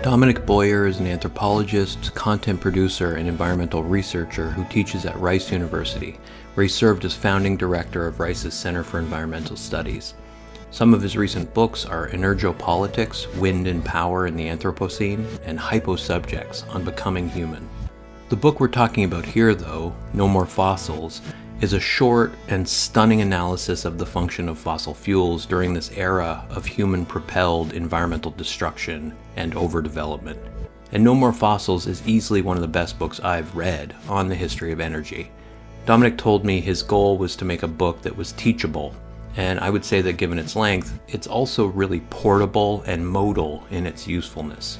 Dominic Boyer is an anthropologist, content producer, and environmental researcher who teaches at Rice University, where he served as founding director of Rice's Center for Environmental Studies. Some of his recent books are Energopolitics, Wind and Power in the Anthropocene, and Hyposubjects on Becoming Human. The book we're talking about here, though, No More Fossils, is a short and stunning analysis of the function of fossil fuels during this era of human-propelled environmental destruction and overdevelopment. And No More Fossils is easily one of the best books I've read on the history of energy. Dominic told me his goal was to make a book that was teachable, and I would say that given its length, it's also really portable and modal in its usefulness.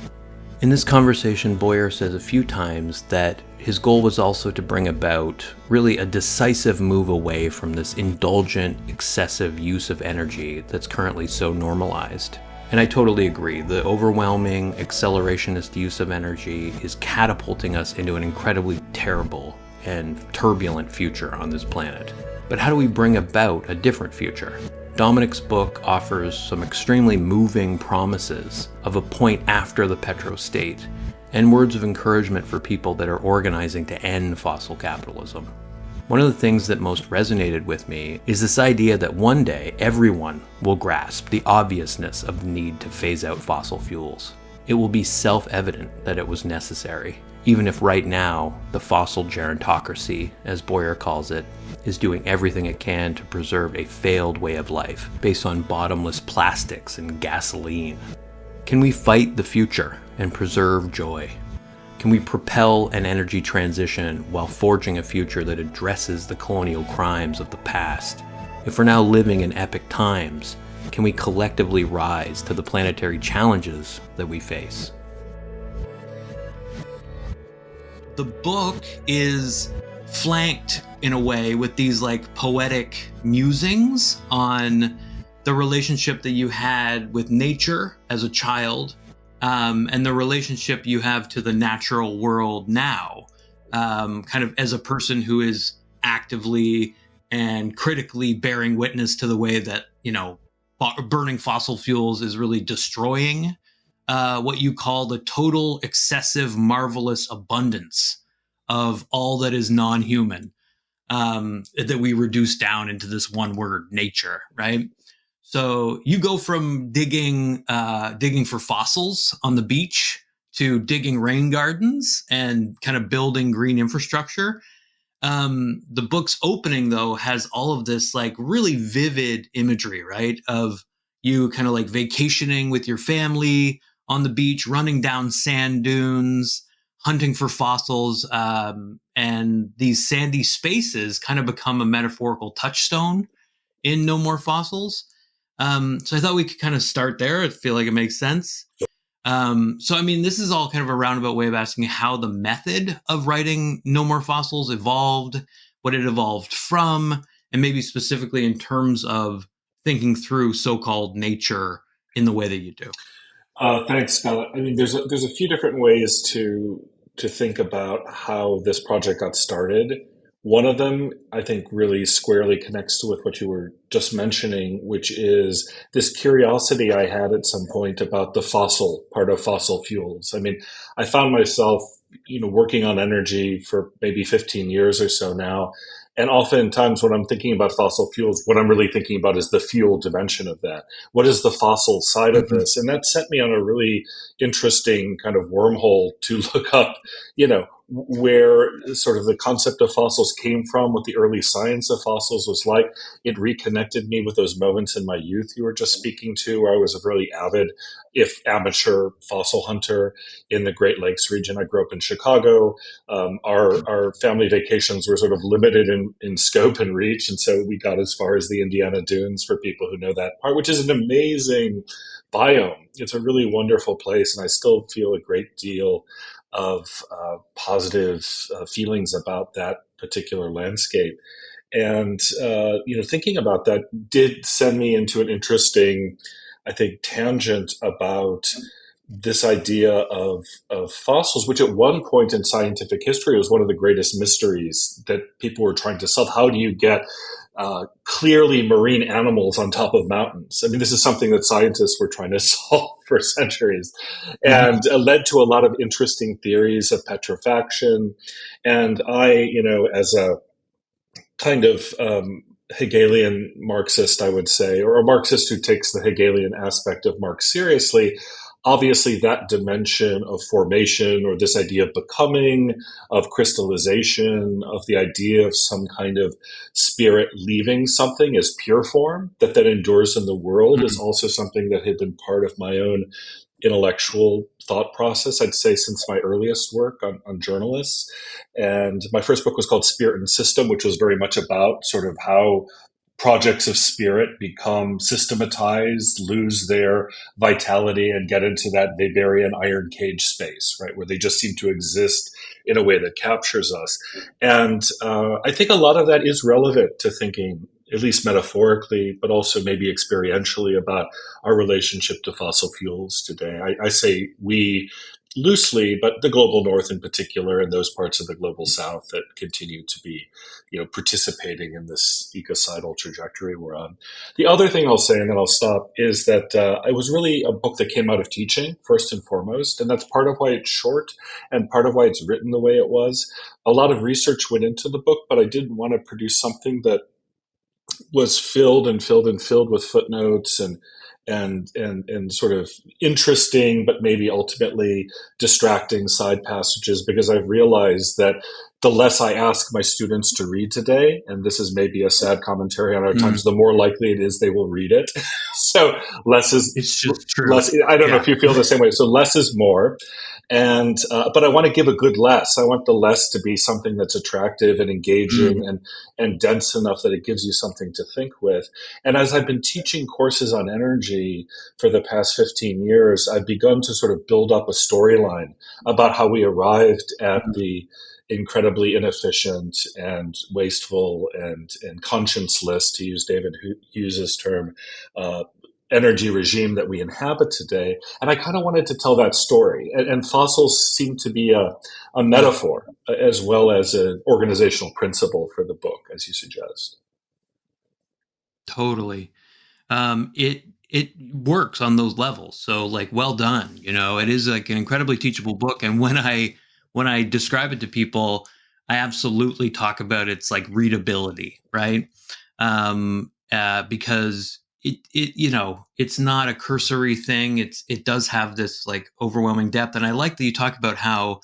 In this conversation, Boyer says a few times that his goal was also to bring about really a decisive move away from this indulgent, excessive use of energy that's currently so normalized. And I totally agree. The overwhelming, accelerationist use of energy is catapulting us into an incredibly terrible and turbulent future on this planet. But how do we bring about a different future? Dominic's book offers some extremely moving promises of a point after the petrostate and words of encouragement for people that are organizing to end fossil capitalism. One of the things that most resonated with me is this idea that one day everyone will grasp the obviousness of the need to phase out fossil fuels. It will be self-evident that it was necessary, even if right now the fossil gerontocracy, as Boyer calls it, is doing everything it can to preserve a failed way of life based on bottomless plastics and gasoline. Can we fight the future and preserve joy? Can we propel an energy transition while forging a future that addresses the colonial crimes of the past? If we're now living in epic times, can we collectively rise to the planetary challenges that we face? The book is flanked in a way with these poetic musings on the relationship that you had with nature as a child, and the relationship you have to the natural world now, kind of as a person who is actively and critically bearing witness to the way that, burning fossil fuels is really destroying what you call the total, excessive, marvelous abundance of all that is non-human, that we reduce down into this one word, nature, right? So you go from digging for fossils on the beach to digging rain gardens and kind of building green infrastructure. The book's opening, though, has all of this really vivid imagery, right? Of you kind of vacationing with your family on the beach, running down sand dunes, hunting for fossils, and these sandy spaces kind of become a metaphorical touchstone in No More Fossils. So I thought we could kind of start there. I feel like it makes sense. This is all kind of a roundabout way of asking how the method of writing No More Fossils evolved, what it evolved from, and maybe specifically in terms of thinking through so-called nature in the way that you do. Thanks, Scott. There's a few different ways to think about how this project got started. One of them, I think, really squarely connects with what you were just mentioning, which is this curiosity I had at some point about the fossil part of fossil fuels. I found myself, working on energy for maybe 15 years or so now. And oftentimes when I'm thinking about fossil fuels, what I'm really thinking about is the fuel dimension of that. What is the fossil side of this? And that sent me on a really interesting kind of wormhole to look up, where sort of the concept of fossils came from, what the early science of fossils was like. It reconnected me with those moments in my youth you were just speaking to, where I was a really avid, if amateur, fossil hunter in the Great Lakes region. I grew up in Chicago. Our family vacations were sort of limited in scope and reach, and so we got as far as the Indiana Dunes, for people who know that part, which is an amazing biome. It's a really wonderful place, and I still feel a great deal of positive feelings about that particular landscape. And thinking about that did send me into an interesting, I think, tangent about this idea of fossils, which at one point in scientific history was one of the greatest mysteries that people were trying to solve. How do you get clearly marine animals on top of mountains. I mean, this is something that scientists were trying to solve for centuries, Mhm. and led to a lot of interesting theories of petrifaction. And I, as a kind of Hegelian Marxist, I would say, or a Marxist who takes the Hegelian aspect of Marx seriously, obviously that dimension of formation, or this idea of becoming, of crystallization, of the idea of some kind of spirit leaving something as pure form that then endures in the world, is Mhm. also something that had been part of my own intellectual thought process, I'd say, since my earliest work on journalists. And my first book was called Spirit and System, which was very much about sort of how projects of spirit become systematized, lose their vitality, and get into that Weberian iron cage space, right, where they just seem to exist in a way that captures us. And I think a lot of that is relevant to thinking, at least metaphorically, but also maybe experientially, about our relationship to fossil fuels today. I say we loosely, but the global north in particular, and those parts of the global south that continue to be, participating in this ecocidal trajectory we're on. The other thing I'll say, and then I'll stop, is that it was really a book that came out of teaching first and foremost, and that's part of why it's short and part of why it's written the way it was. A lot of research went into the book, but I didn't want to produce something that was filled and filled and filled with footnotes and sort of interesting but maybe ultimately distracting side passages, because I've realized that the less I ask my students to read today, and this is maybe a sad commentary on our times, Mhm. the more likely it is they will read it. So less is It's just true. less. I don't know Yeah. if you feel the same way. So less is more, and but I want to give a good less. I want the less to be something that's attractive and engaging Mm. and dense enough that it gives you something to think with. And as I've been teaching courses on energy for the past 15 years, I've begun to sort of build up a storyline about how we arrived at the incredibly inefficient and wasteful and conscienceless, to use David Hughes's term, uh, energy regime that we inhabit today. And I kind of wanted to tell that story. And fossils seem to be a Mm. metaphor as well as an organizational principle for the book, as you suggest. Totally. It works on those levels. So like, well done. It is like an incredibly teachable book. And when I describe it to people, I absolutely talk about its like readability, right? Because it's not a cursory thing. It does have this like overwhelming depth. And I like that you talk about how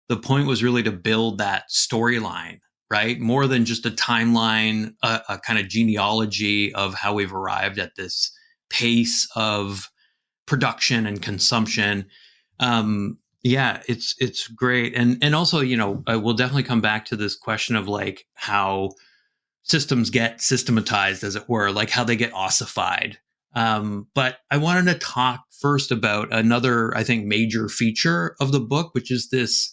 the point was really to build that storyline, right? More than just a timeline, a kind of genealogy of how we've arrived at this pace of production and consumption. Yeah, it's great, and also, we'll definitely come back to this question of like how systems get systematized, as it were, like how they get ossified. But I wanted to talk first about another, I think, major feature of the book, which is this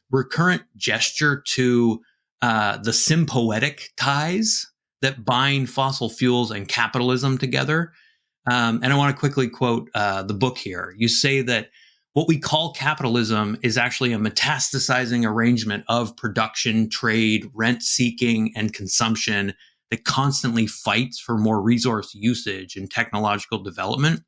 recurrent gesture to the sympoetic ties that bind fossil fuels and capitalism together. And I want to quickly quote the book here. You say that what we call capitalism is actually a metastasizing arrangement of production, trade, rent seeking, and consumption that constantly fights for more resource usage and technological development.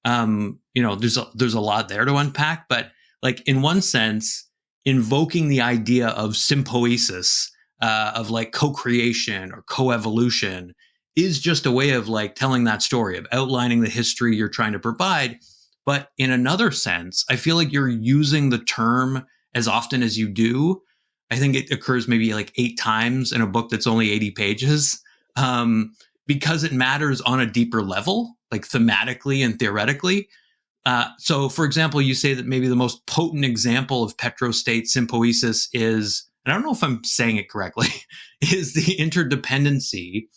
There's a lot there to unpack, but like in one sense, invoking the idea of sympoiesis, of like co-creation or co-evolution, is just a way of like telling that story, of outlining the history you're trying to provide. But in another sense, I feel like you're using the term as often as you do. I think it occurs maybe like 8 times in a book that's only 80 pages. Um, because it matters on a deeper level, like thematically and theoretically. So, for example, you say that maybe the most potent example of petrostate sympoiesis is, and I don't know if I'm saying it correctly, is the interdependency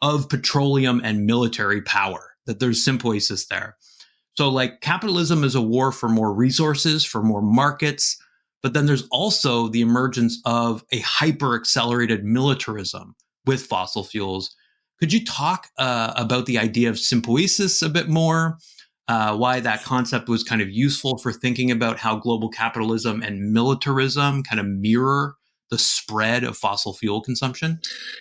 of petroleum and military power, that there's sympoiesis there. So, like, capitalism is a war for more resources, for more markets, but then there's also the emergence of a hyper accelerated militarism with fossil fuels. Could you talk about the idea of sympoiesis a bit more? Why that concept was kind of useful for thinking about how global capitalism and militarism kind of mirror the spread of fossil fuel consumption?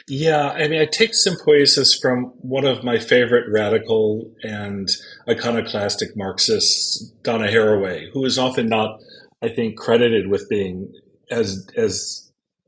Yeah, I mean, I take symbiosis from one of my favorite radical and iconoclastic Marxists, Donna Haraway, who is often not, I think, credited with being as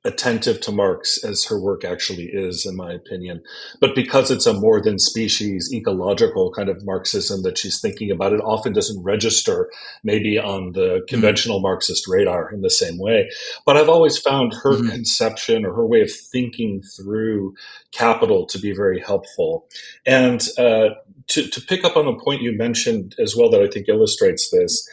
attentive to Marx as her work actually is, in my opinion. But because it's a more than species ecological kind of Marxism that she's thinking about, it often doesn't register maybe on the Mm. conventional Marxist radar in the same way. But I've always found her Hmm. conception or her way of thinking through capital to be very helpful. And to pick up on a point you mentioned as well that I think illustrates this,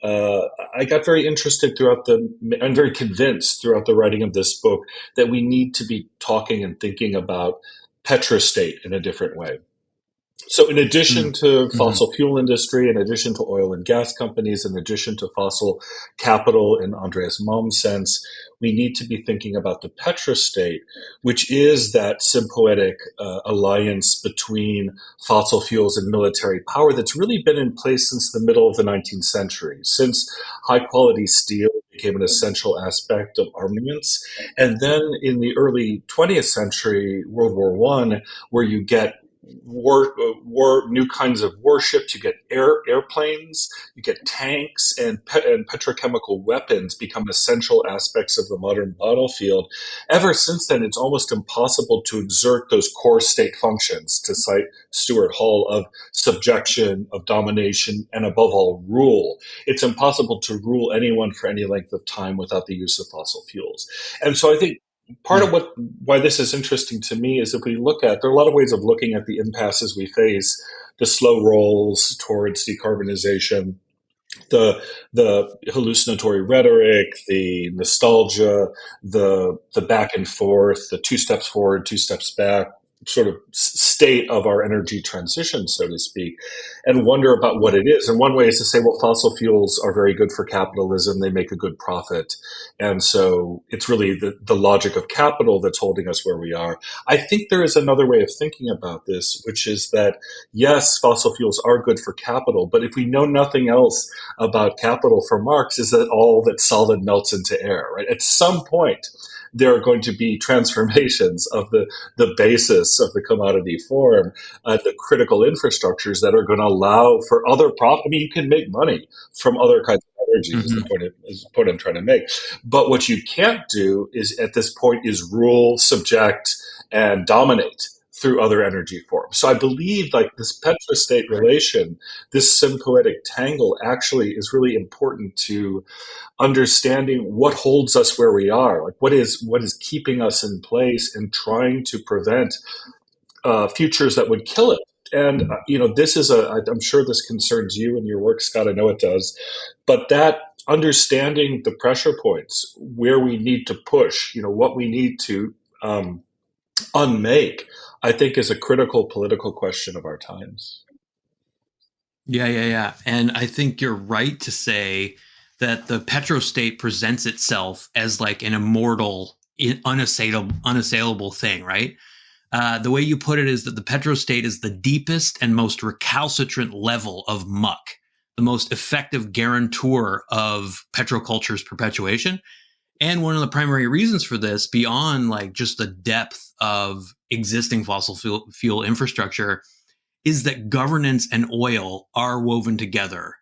uh, I got very interested throughout and very convinced throughout the writing of this book that we need to be talking and thinking about petrostate in a different way. So, in addition to Mm-hmm. fossil fuel industry, in addition to oil and gas companies, in addition to fossil capital in Andreas Malm's sense, we need to be thinking about the petrostate, which is that symbiotic alliance between fossil fuels and military power that's really been in place since the middle of the 19th century, since high quality steel became an essential aspect of armaments. And then in the early 20th century, World War I, where you get new kinds of warships. You get airplanes, you get tanks, and petrochemical weapons become essential aspects of the modern battlefield. Ever since then, it's almost impossible to exert those core state functions, to cite Stuart Hall, of subjection, of domination, and above all, rule. It's impossible to rule anyone for any length of time without the use of fossil fuels. And so I think part of Mm. why this is interesting to me is if we look at there are a lot of ways of looking at the impasses we face, the slow rolls towards decarbonization, the hallucinatory rhetoric, the nostalgia, the back and forth, the two steps forward, two steps back sort of state of our energy transition, so to speak, and wonder about what it is. And one way is to say, well, fossil fuels are very good for capitalism. They make a good profit. And so it's really the logic of capital that's holding us where we are. I think there is another way of thinking about this, which is that, yes, fossil fuels are good for capital, but if we know nothing else about capital for Marx, is that all that solid melts into air, right? At some point, there are going to be transformations of the basis of the commodity form, the critical infrastructures that are going to allow for other profit. I mean, you can make money from other kinds of energy is Mm-hmm. is the point I'm trying to make. But what you can't do is at this point is rule, subject, and dominate through other energy forms. So I believe like this petrostate Right. relation, this symbiotic tangle actually is really important to understanding what holds us where we are, like what is keeping us in place and trying to prevent futures that would kill it. And this is I'm sure this concerns you and your work, Scott. I know it does, but that understanding the pressure points where we need to push, what we need to unmake, I think is a critical political question of our times. Yeah, yeah, yeah. And I think you're right to say that the petrostate presents itself as like an immortal, unassailable thing, right? The way you put it is that the petrostate is the deepest and most recalcitrant level of muck, the most effective guarantor of petroculture's perpetuation. And one of the primary reasons for this, beyond like just the depth of existing fossil fuel infrastructure, is that governance and oil are woven together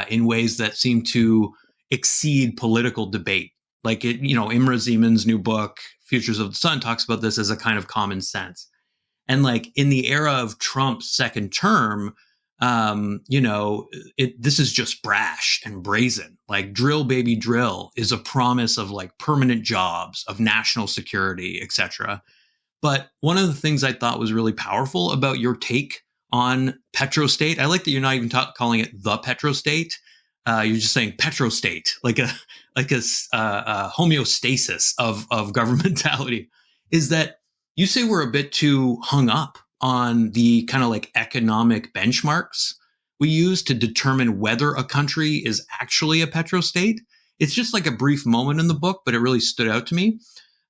in ways that seem to exceed political debate. Like Imre Zeman's new book, Futures of the Sun, talks about this as a kind of common sense. And like in the era of Trump's second term, this is just brash and brazen. Like drill, baby, drill is a promise of like permanent jobs, of national security, etc. But one of the things I thought was really powerful about your take on petrostate, I like that you're not even calling it the petrostate. You're just saying petrostate, like a homeostasis of governmentality. Is that you say we're a bit too hung up on the kind of like economic benchmarks we use to determine whether a country is actually a petrostate? It's just like a brief moment in the book, but it really stood out to me.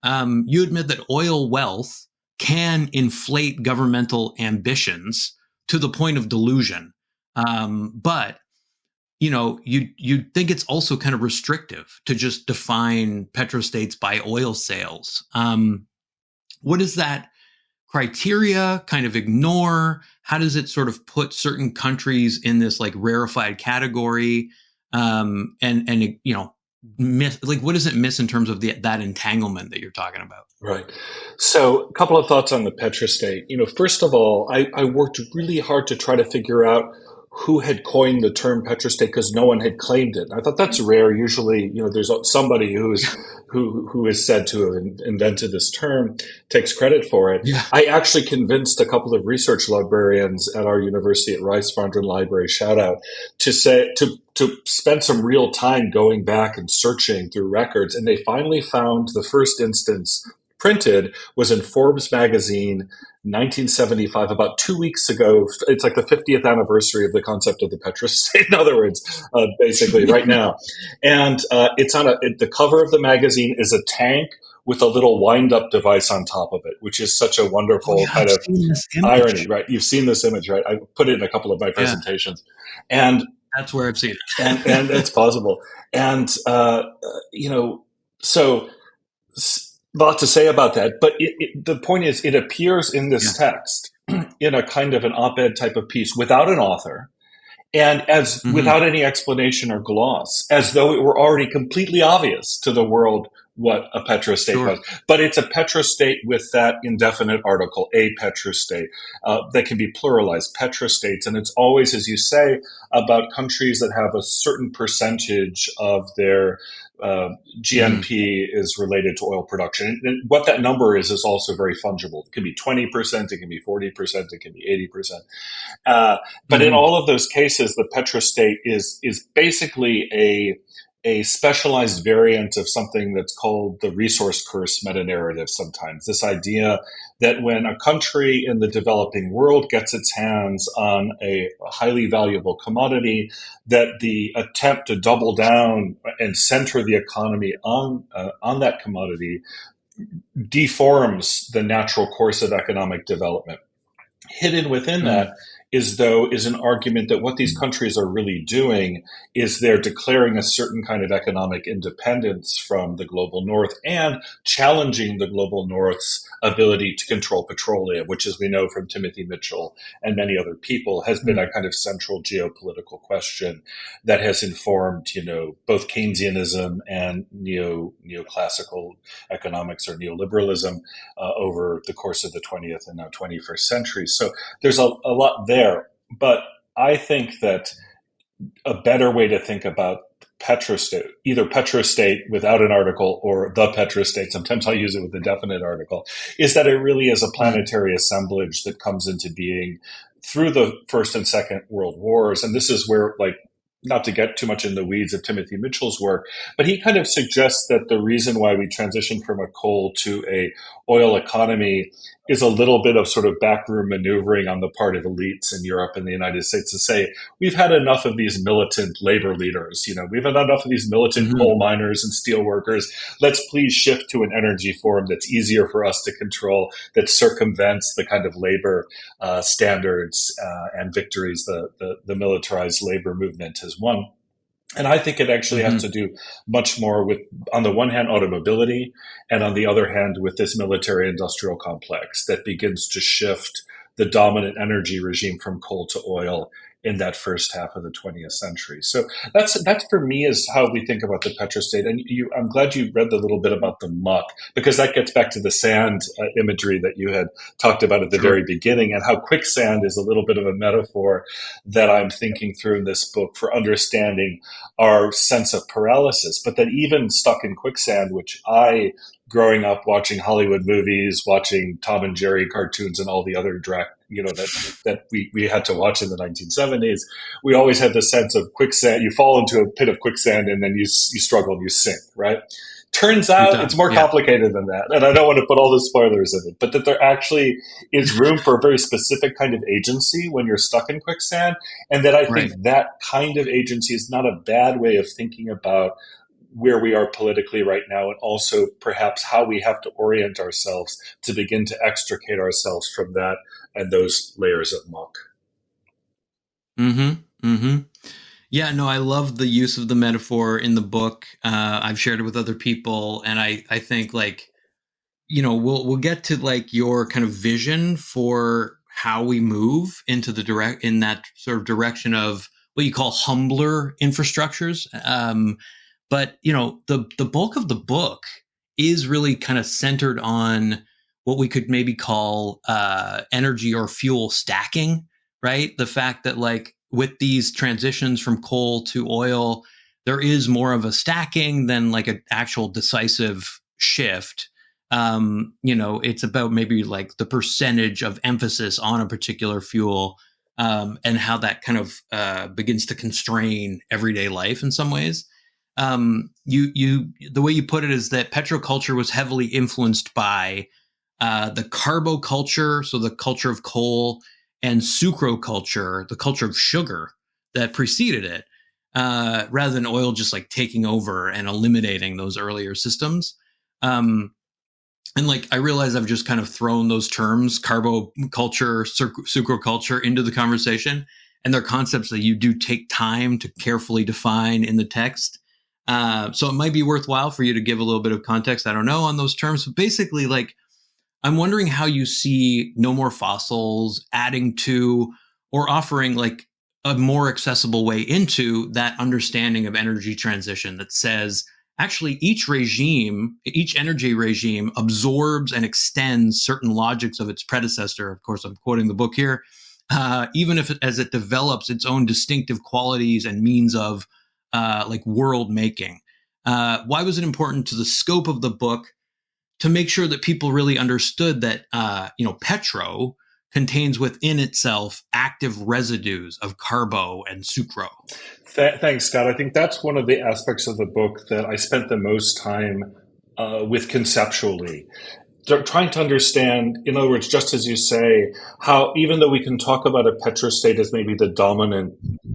You admit that oil wealth can inflate governmental ambitions to the point of delusion. But you'd think it's also kind of restrictive to just define petrostates by oil sales. What does that criteria kind of ignore? How does it sort of put certain countries in this like rarefied category? And what does it miss in terms of that entanglement that you're talking about? Right. So, a couple of thoughts on the petrostate. First of all, I worked really hard to try to figure out who had coined the term petrostate because no one had claimed it. I thought that's rare. Usually, there's somebody who is said to have invented this term, takes credit for it. Yeah. I actually convinced a couple of research librarians at our university at Rice Fondren Library, shout out, to spend some real time going back and searching through records, and they finally found the first instance printed was in Forbes magazine, 1975, about 2 weeks ago. It's like the 50th anniversary of the concept of the petrostate, in other words, basically right now. And it's on the cover of the magazine is a tank with a little wind-up device on top of it, which is such a wonderful kind I've of seen this irony, image. right? You've seen this image, right? I put it in a couple of my presentations. And that's where I've seen it. and it's possible. And, so lot to say about that, but the point is, it appears in this text in a kind of an op-ed type of piece without an author, and as without any explanation or gloss, as though it were already completely obvious to the world what a petrostate was. But it's a petrostate with that indefinite article, a petrostate, that can be pluralized, petrostates. And it's always, as you say, about countries that have a certain percentage of their GNP is related to oil production. And what that number is also very fungible. It can be 20%, it can be 40%, it can be 80%. But in all of those cases, the petrostate is basically a specialized variant of something that's called the resource curse meta-narrative sometimes. This idea that when a country in the developing world gets its hands on a highly valuable commodity, that the attempt to double down and center the economy on that commodity deforms the natural course of economic development. Hidden within that is an argument that what these countries are really doing is they're declaring a certain kind of economic independence from the global north and challenging the global north's ability to control petroleum, which, as we know from Timothy Mitchell and many other people, has been a kind of central geopolitical question that has informed, both Keynesianism and neoclassical economics or neoliberalism over the course of the 20th and now 21st century. So there's a lot there. But I think that a better way to think about petrostate, either petrostate without an article or the petrostate, sometimes I'll use it with a definite article, is that it really is a planetary assemblage that comes into being through the First and Second World Wars. And this is where, not to get too much in the weeds of Timothy Mitchell's work, but he kind of suggests that the reason why we transitioned from a coal to a oil economy is a little bit of sort of backroom maneuvering on the part of elites in Europe and the United States to say, we've had enough of these militant labor leaders, we've had enough of these militant coal miners and steel workers. Let's please shift to an energy form that's easier for us to control, that circumvents the kind of labor standards and victories the militarized labor movement has won. And I think it actually has to do much more with, on the one hand, automobility, and on the other hand, with this military industrial complex that begins to shift the dominant energy regime from coal to oil in that first half of the 20th century. So that's for me is how we think about the petrostate. And I'm glad you read the little bit about the muck, because that gets back to the sand imagery that you had talked about at the very beginning, and how quicksand is a little bit of a metaphor that I'm thinking through in this book for understanding our sense of paralysis. But that even stuck in quicksand, which growing up watching Hollywood movies, watching Tom and Jerry cartoons and all the other that we had to watch in the 1970s, we always had the sense of quicksand. You fall into a pit of quicksand and then you struggle and you sink, right? Turns out it's more complicated than that. And I don't want to put all the spoilers in it, but that there actually is room for a very specific kind of agency when you're stuck in quicksand. And that I think that kind of agency is not a bad way of thinking about where we are politically right now, and also perhaps how we have to orient ourselves to begin to extricate ourselves from that and those layers of muck. Yeah, no, I love the use of the metaphor in the book. I've shared it with other people, and I think like we'll get to like your kind of vision for how we move into the direct in that sort of direction of what you call humbler infrastructures. But the bulk of the book is really kind of centered on what we could maybe call energy or fuel stacking, right? The fact that like with these transitions from coal to oil, there is more of a stacking than like an actual decisive shift. It's about maybe like the percentage of emphasis on a particular fuel, and how that kind of begins to constrain everyday life in some ways. The way you put it is that petroculture was heavily influenced by the carboculture, so the culture of coal, and sucroculture, the culture of sugar that preceded it, rather than oil just like taking over and eliminating those earlier systems. Um, and like I realize I've just kind of thrown those terms, carbo culture, sucroculture, into the conversation, and they're concepts that you do take time to carefully define in the text. So it might be worthwhile for you to give a little bit of context, I don't know, on those terms. But basically, like I'm wondering how you see No More Fossils adding to or offering like a more accessible way into that understanding of energy transition that says actually each energy regime absorbs and extends certain logics of its predecessor. Of course, I'm quoting the book here. Even if as it develops its own distinctive qualities and means of like world making. Why was it important to the scope of the book to make sure that people really understood that petro contains within itself active residues of carbo and sucro? Thanks, Scott. I think that's one of the aspects of the book that I spent the most time with conceptually. Trying to understand, in other words, just as you say, how even though we can talk about a petrostate as maybe the dominant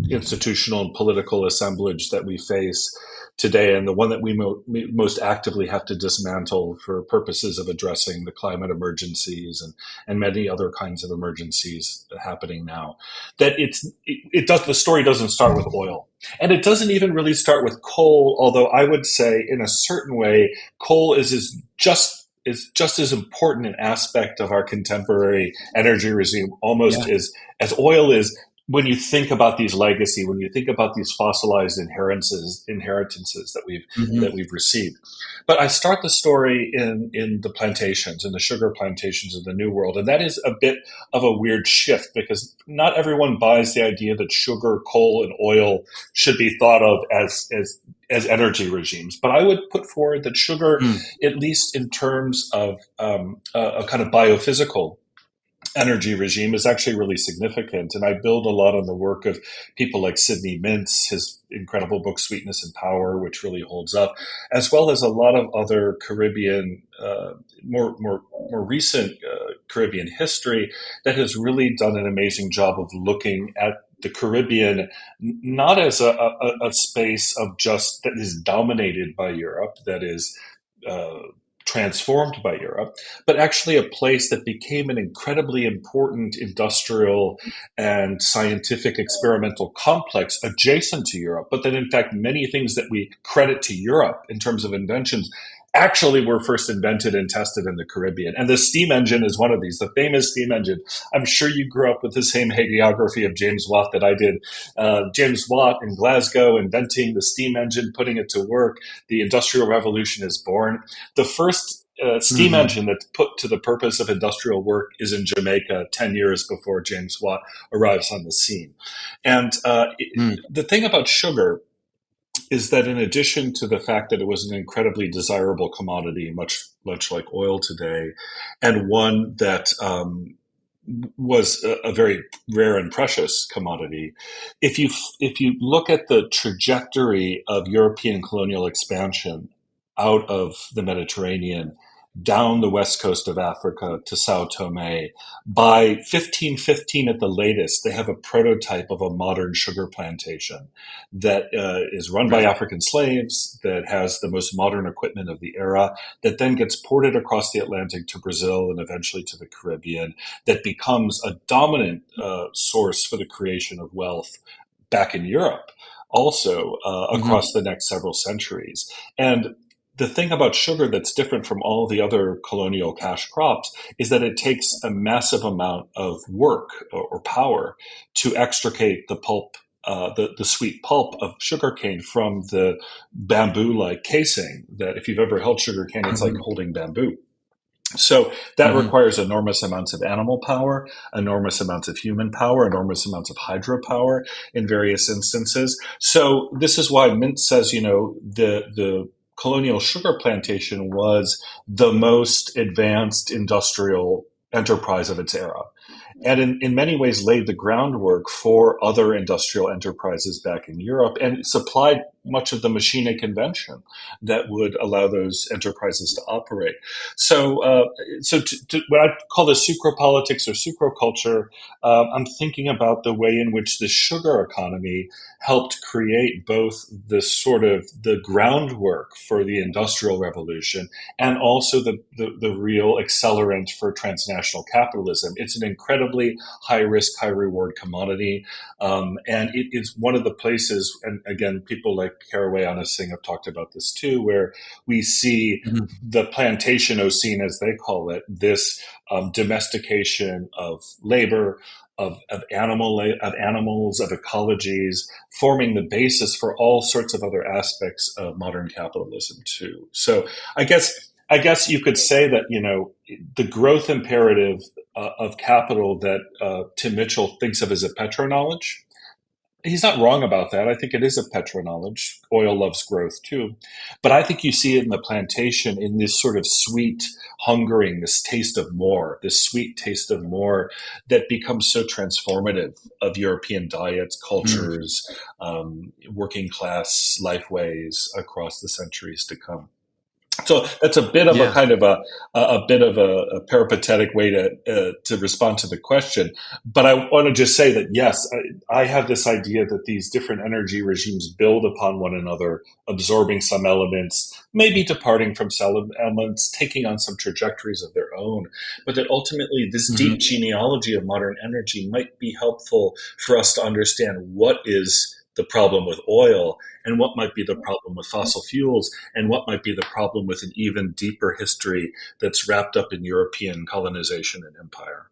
institutional and political assemblage that we face today, and the one that we most actively have to dismantle for purposes of addressing the climate emergencies and many other kinds of emergencies happening now, that it does, the story doesn't start with oil. And it doesn't even really start with coal, although I would say in a certain way, coal is just as important an aspect of our contemporary energy regime, almost Yeah. as oil is. When you think about these legacy, when you think about these fossilized inheritances Hmm. that we've received. But I start the story in the plantations, in the sugar plantations of the New World, and that is a bit of a weird shift because not everyone buys the idea that sugar, coal, and oil should be thought of as energy regimes. But I would put forward that sugar, Mm. at least in terms of a kind of biophysical energy regime, is actually really significant. And I build a lot on the work of people like Sidney Mintz, his incredible book Sweetness and Power, which really holds up, as well as a lot of other Caribbean, more recent Caribbean history that has really done an amazing job of looking at the Caribbean not as a space of just that is dominated by Europe, that is uh, transformed by Europe, but actually a place that became an incredibly important industrial and scientific experimental complex adjacent to Europe. But then, in fact, many things that we credit to Europe in terms of inventions actually were first invented and tested in the Caribbean. And the steam engine is one of these, the famous steam engine. I'm sure you grew up with the same hagiography of James Watt that I did. James Watt in Glasgow inventing the steam engine, putting it to work. The Industrial Revolution is born. The first steam Hmm. engine that's put to the purpose of industrial work is in Jamaica 10 years before James Watt arrives on the scene. And Mm. the thing about sugar is that in addition to the fact that it was an incredibly desirable commodity, much like oil today, and one that was a very rare and precious commodity. If you look at the trajectory of European colonial expansion out of the Mediterranean down the west coast of Africa to Sao Tome, by 1515 at the latest, they have a prototype of a modern sugar plantation that is run by Right. African slaves, that has the most modern equipment of the era, that then gets ported across the Atlantic to Brazil and eventually to the Caribbean, that becomes a dominant source for the creation of wealth back in Europe also Mm-hmm. across the next several centuries. And the thing about sugar that's different from all the other colonial cash crops is that it takes a massive amount of work or power to extricate the pulp, the sweet pulp of sugarcane from the bamboo-like casing that if you've ever held sugarcane, it's like Mm-hmm. holding bamboo. So that Mm-hmm. requires enormous amounts of animal power, enormous amounts of human power, enormous amounts of hydropower in various instances. So this is why Mint says, the colonial sugar plantation was the most advanced industrial enterprise of its era and in many ways laid the groundwork for other industrial enterprises back in Europe and supplied much of the machine convention that would allow those enterprises to operate. So when I call this sucropolitics or sucroculture, I'm thinking about the way in which the sugar economy helped create both the groundwork for the industrial revolution and also the real accelerant for transnational capitalism. It's an incredibly high risk, high reward commodity. And it is one of the places, and again, people like Caraway Anna Singh have talked about this too, where we see Mm-hmm. the plantationocene, as they call it, this domestication of labor, of animals, of ecologies, forming the basis for all sorts of other aspects of modern capitalism too. So I guess you could say that the growth imperative of capital that Tim Mitchell thinks of as a petro-knowledge. He's not wrong about that. I think it is a petro-knowledge. Oil loves growth too, but I think you see it in the plantation in this sort of sweet hungering, this taste of more, this sweet taste of more that becomes so transformative of European diets, cultures, working class lifeways across the centuries to come. So that's a bit of a Yeah. kind of a peripatetic way to respond to the question. But I want to just say that yes, I have this idea that these different energy regimes build upon one another, absorbing some elements, maybe departing from some elements, taking on some trajectories of their own. But that ultimately, this deep Mm-hmm. genealogy of modern energy might be helpful for us to understand what is the problem with oil and what might be the problem with fossil fuels and what might be the problem with an even deeper history that's wrapped up in European colonization and empire.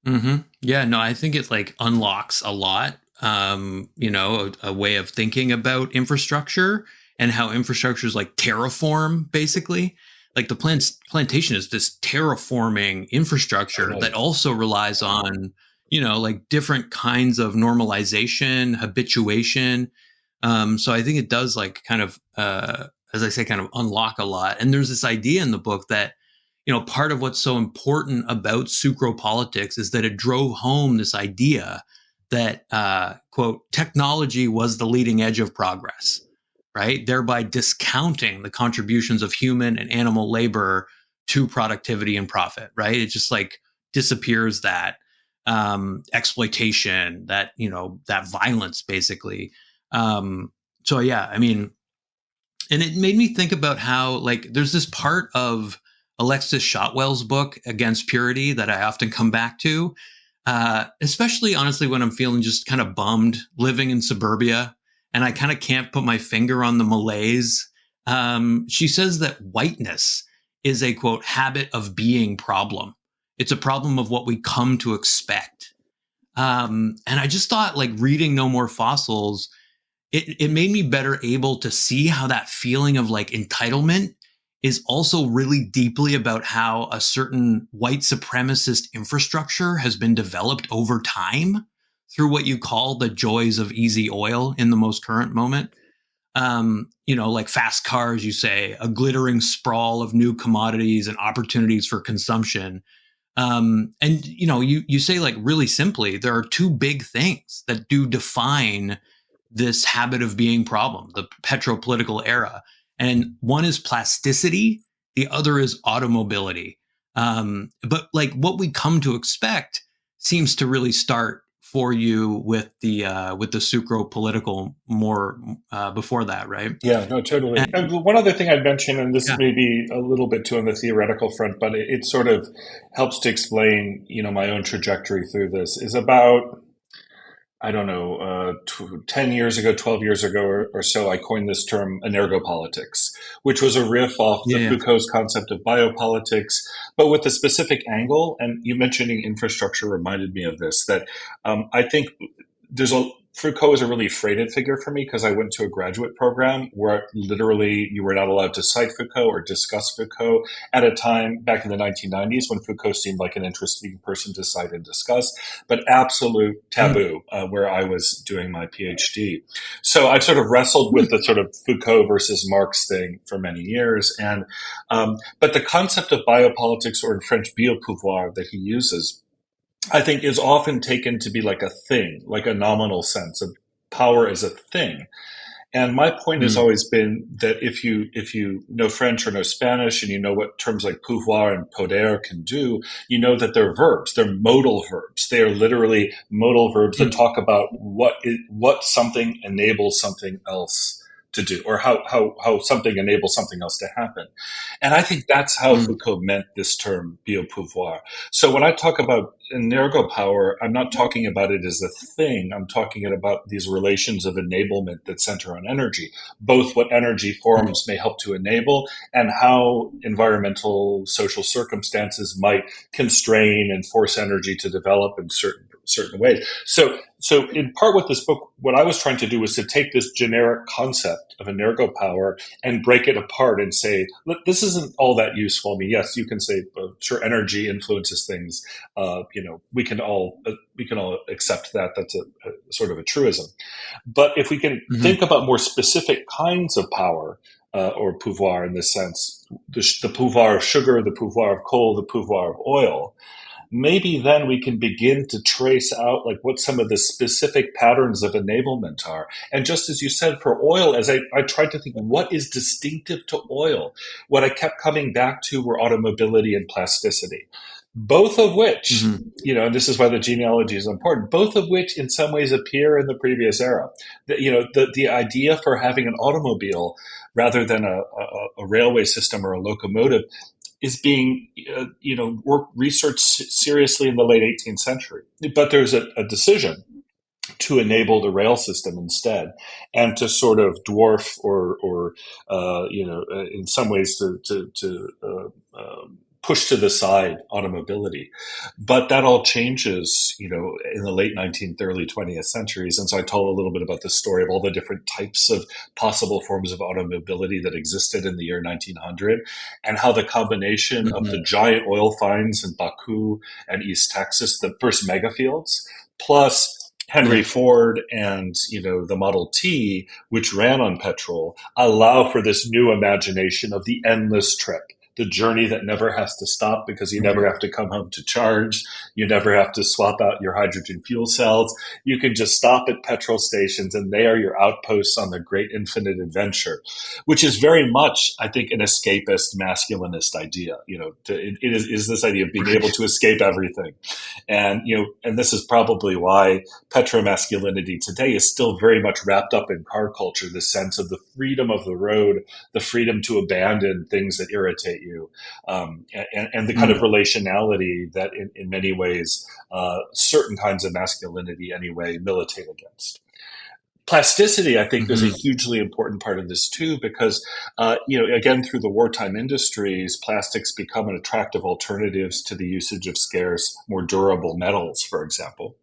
Mm-hmm. Yeah, no, I think it like unlocks a lot. A way of thinking about infrastructure and how infrastructure is like terraform, basically. Like the plantation is this terraforming infrastructure that Totally. also relies on, like different kinds of normalization, habituation. So I think it does like kind of, as I say, kind of unlock a lot. And there's this idea in the book that part of what's so important about sucropolitics is that it drove home this idea that, quote, technology was the leading edge of progress, right? Thereby discounting the contributions of human and animal labor to productivity and profit, right? It just like disappears that exploitation, that violence, basically. So, yeah, I mean, and it made me think about how like there's this part of Alexis Shotwell's book Against Purity that I often come back to, especially honestly when I'm feeling just kind of bummed living in suburbia and I kind of can't put my finger on the malaise. She says that whiteness is a quote habit of being problem. It's a problem of what we come to expect. And I just thought like reading No More Fossils, it made me better able to see how that feeling of like entitlement is also really deeply about how a certain white supremacist infrastructure has been developed over time through what you call the joys of easy oil in the most current moment. Like fast cars, you say, a glittering sprawl of new commodities and opportunities for consumption. And you say like really simply, there are two big things that do define this habit of being problem, the petropolitical era. And one is plasticity, the other is automobility. But like what we come to expect seems to really start for you with the sucro political more before that, right? Yeah, no, totally. And One other thing I'd mention, and this yeah, may be a little bit too on the theoretical front, but it sort of helps to explain, my own trajectory through this, is about I don't know, 10 years ago, 12 years ago or so, I coined this term energopolitics, which was a riff off the Yeah, yeah. Foucault's concept of biopolitics, but with a specific angle. And you mentioning infrastructure reminded me of this, that I think there's a Foucault is a really freighted figure for me because I went to a graduate program where literally you were not allowed to cite Foucault or discuss Foucault at a time back in the 1990s when Foucault seemed like an interesting person to cite and discuss, but absolute Mm, taboo where I was doing my PhD. So I've sort of wrestled with the sort of Foucault versus Marx thing for many years. And but the concept of biopolitics, or in French, biopouvoir, that he uses, I think is often taken to be like a thing, like a nominal sense of power as a thing. And my point has mm, always been that if you know French or know Spanish and you know what terms like pouvoir and poder can do, you know that they're verbs. They're modal verbs. They are literally modal verbs that mm, talk about what something enables something else to do, or how something enables something else to happen. And I think that's how mm. Foucault meant this term biopouvoir. So when I talk about energo power, I'm not talking about it as a thing. I'm talking about these relations of enablement that center on energy, both what energy forms may help to enable and how environmental social circumstances might constrain and force energy to develop in certain ways. So in part with this book, what I was trying to do was to take this generic concept of energo power and break it apart and say, look, this isn't all that useful. I mean, yes, you can say, sure, energy influences things. We can all accept that. That's a sort of a truism. But if we can Mhm. think about more specific kinds of power, or pouvoir in this sense, the pouvoir of sugar, the pouvoir of coal, the pouvoir of oil, maybe then we can begin to trace out like what some of the specific patterns of enablement are. And just as you said, for oil, as I tried to think what is distinctive to oil, what I kept coming back to were automobility and plasticity, both of which, Mhm. and this is why the genealogy is important, both of which in some ways appear in the previous era. The idea for having an automobile rather than a railway system or a locomotive is being researched seriously in the late 18th century. But there's a decision to enable the rail system instead, and to sort of dwarf or in some ways to push to the side automobility. But that all changes, in the late 19th, early 20th centuries. And so I told a little bit about the story of all the different types of possible forms of automobility that existed in the year 1900, and how the combination of Mhm. the giant oil finds in Baku and East Texas, the first mega fields, plus Henry Yeah. Ford and the Model T, which ran on petrol, allow for this new imagination of the endless trip, the journey that never has to stop because you never Mhm. have to come home to charge, you never have to swap out your hydrogen fuel cells. You can just stop at petrol stations, and they are your outposts on the great infinite adventure, which is very much, I think, an escapist masculinist idea. It is this idea of being able Right. to escape everything. And this is probably why petromasculinity today is still very much wrapped up in car culture, the sense of the freedom of the road, the freedom to abandon things that irritate you, and the kind of Mm. relationality that in many ways certain kinds of masculinity anyway militate against. Plasticity, I think, is a Mhm. hugely important part of this too, because again, through the wartime industries, plastics become an attractive alternatives to the usage of scarce, more durable metals, for example.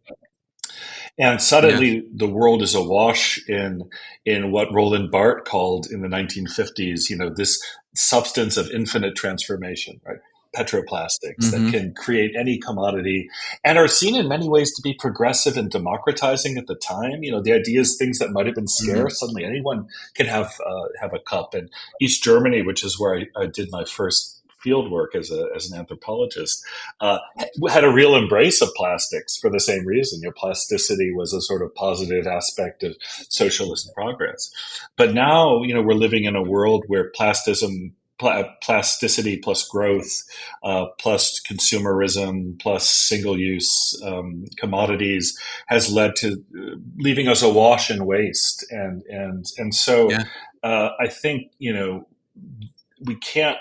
And Yeah. suddenly, the world is awash in what Roland Barthes called in the 1950s, this substance of infinite transformation, right? Petroplastics that Mhm. can create any commodity and are seen in many ways to be progressive and democratizing at the time. The ideas, things that might have been Mhm. scarce, suddenly anyone can have a cup. And East Germany, which is where I did my first field work as an anthropologist, uh, had a real embrace of plastics for the same reason. Plasticity was a sort of positive aspect of socialist progress. But now, we're living in a world where plasticity plus growth, plus consumerism, plus single-use commodities has led to leaving us awash in waste, and so Yeah. I think we can't,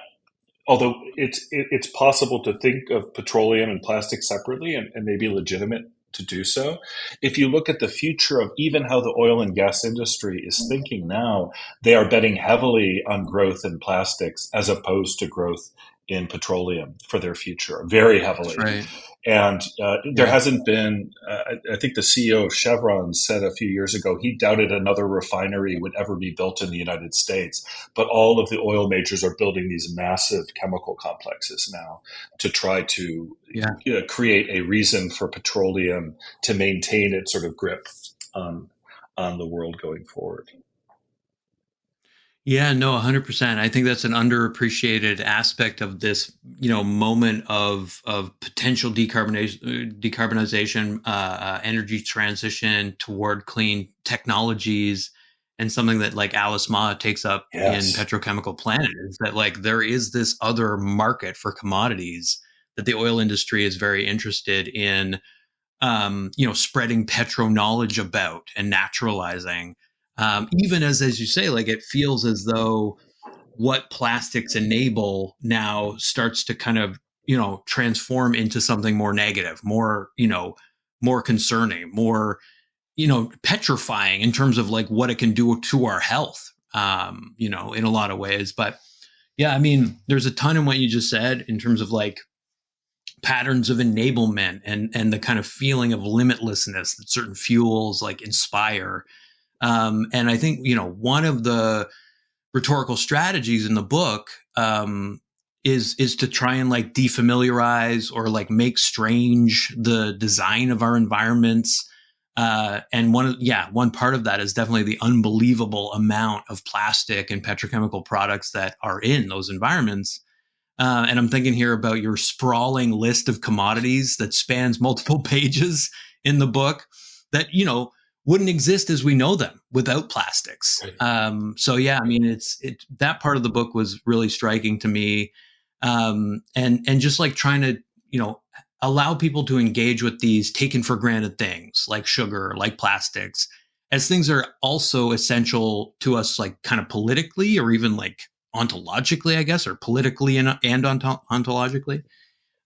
although it's possible to think of petroleum and plastic separately and maybe legitimate to do so. If you look at the future of even how the oil and gas industry is thinking now, they are betting heavily on growth in plastics as opposed to growth in petroleum for their future, very That's heavily. right. And there Yeah. hasn't been, I think the CEO of Chevron said a few years ago, he doubted another refinery would ever be built in the United States. But all of the oil majors are building these massive chemical complexes now to try to Yeah. create a reason for petroleum to maintain its sort of grip on, on the world going forward. Yeah, no, 100%. I think that's an underappreciated aspect of this, moment of potential decarbonization, energy transition toward clean technologies, and something that like Alice Ma takes up in Yes. Petrochemical Planet is that like there is this other market for commodities that the oil industry is very interested in, spreading petro knowledge about and naturalizing. Even as you say, like it feels as though what plastics enable now starts to kind of, transform into something more negative, more, more concerning, more, petrifying in terms of like what it can do to our health, in a lot of ways. But yeah, I mean, there's a ton in what you just said in terms of like patterns of enablement and the kind of feeling of limitlessness that certain fuels like inspire. And I think one of the rhetorical strategies in the book is to try and like defamiliarize or like make strange the design of our environments. And one part of that is definitely the unbelievable amount of plastic and petrochemical products that are in those environments. And I'm thinking here about your sprawling list of commodities that spans multiple pages in the book that, wouldn't exist as we know them without plastics. Right. So yeah, I mean, it that part of the book was really striking to me. And just like trying to, allow people to engage with these taken for granted things like sugar, like plastics, as things are also essential to us, like kind of politically or even like ontologically, I guess, or politically and ontologically.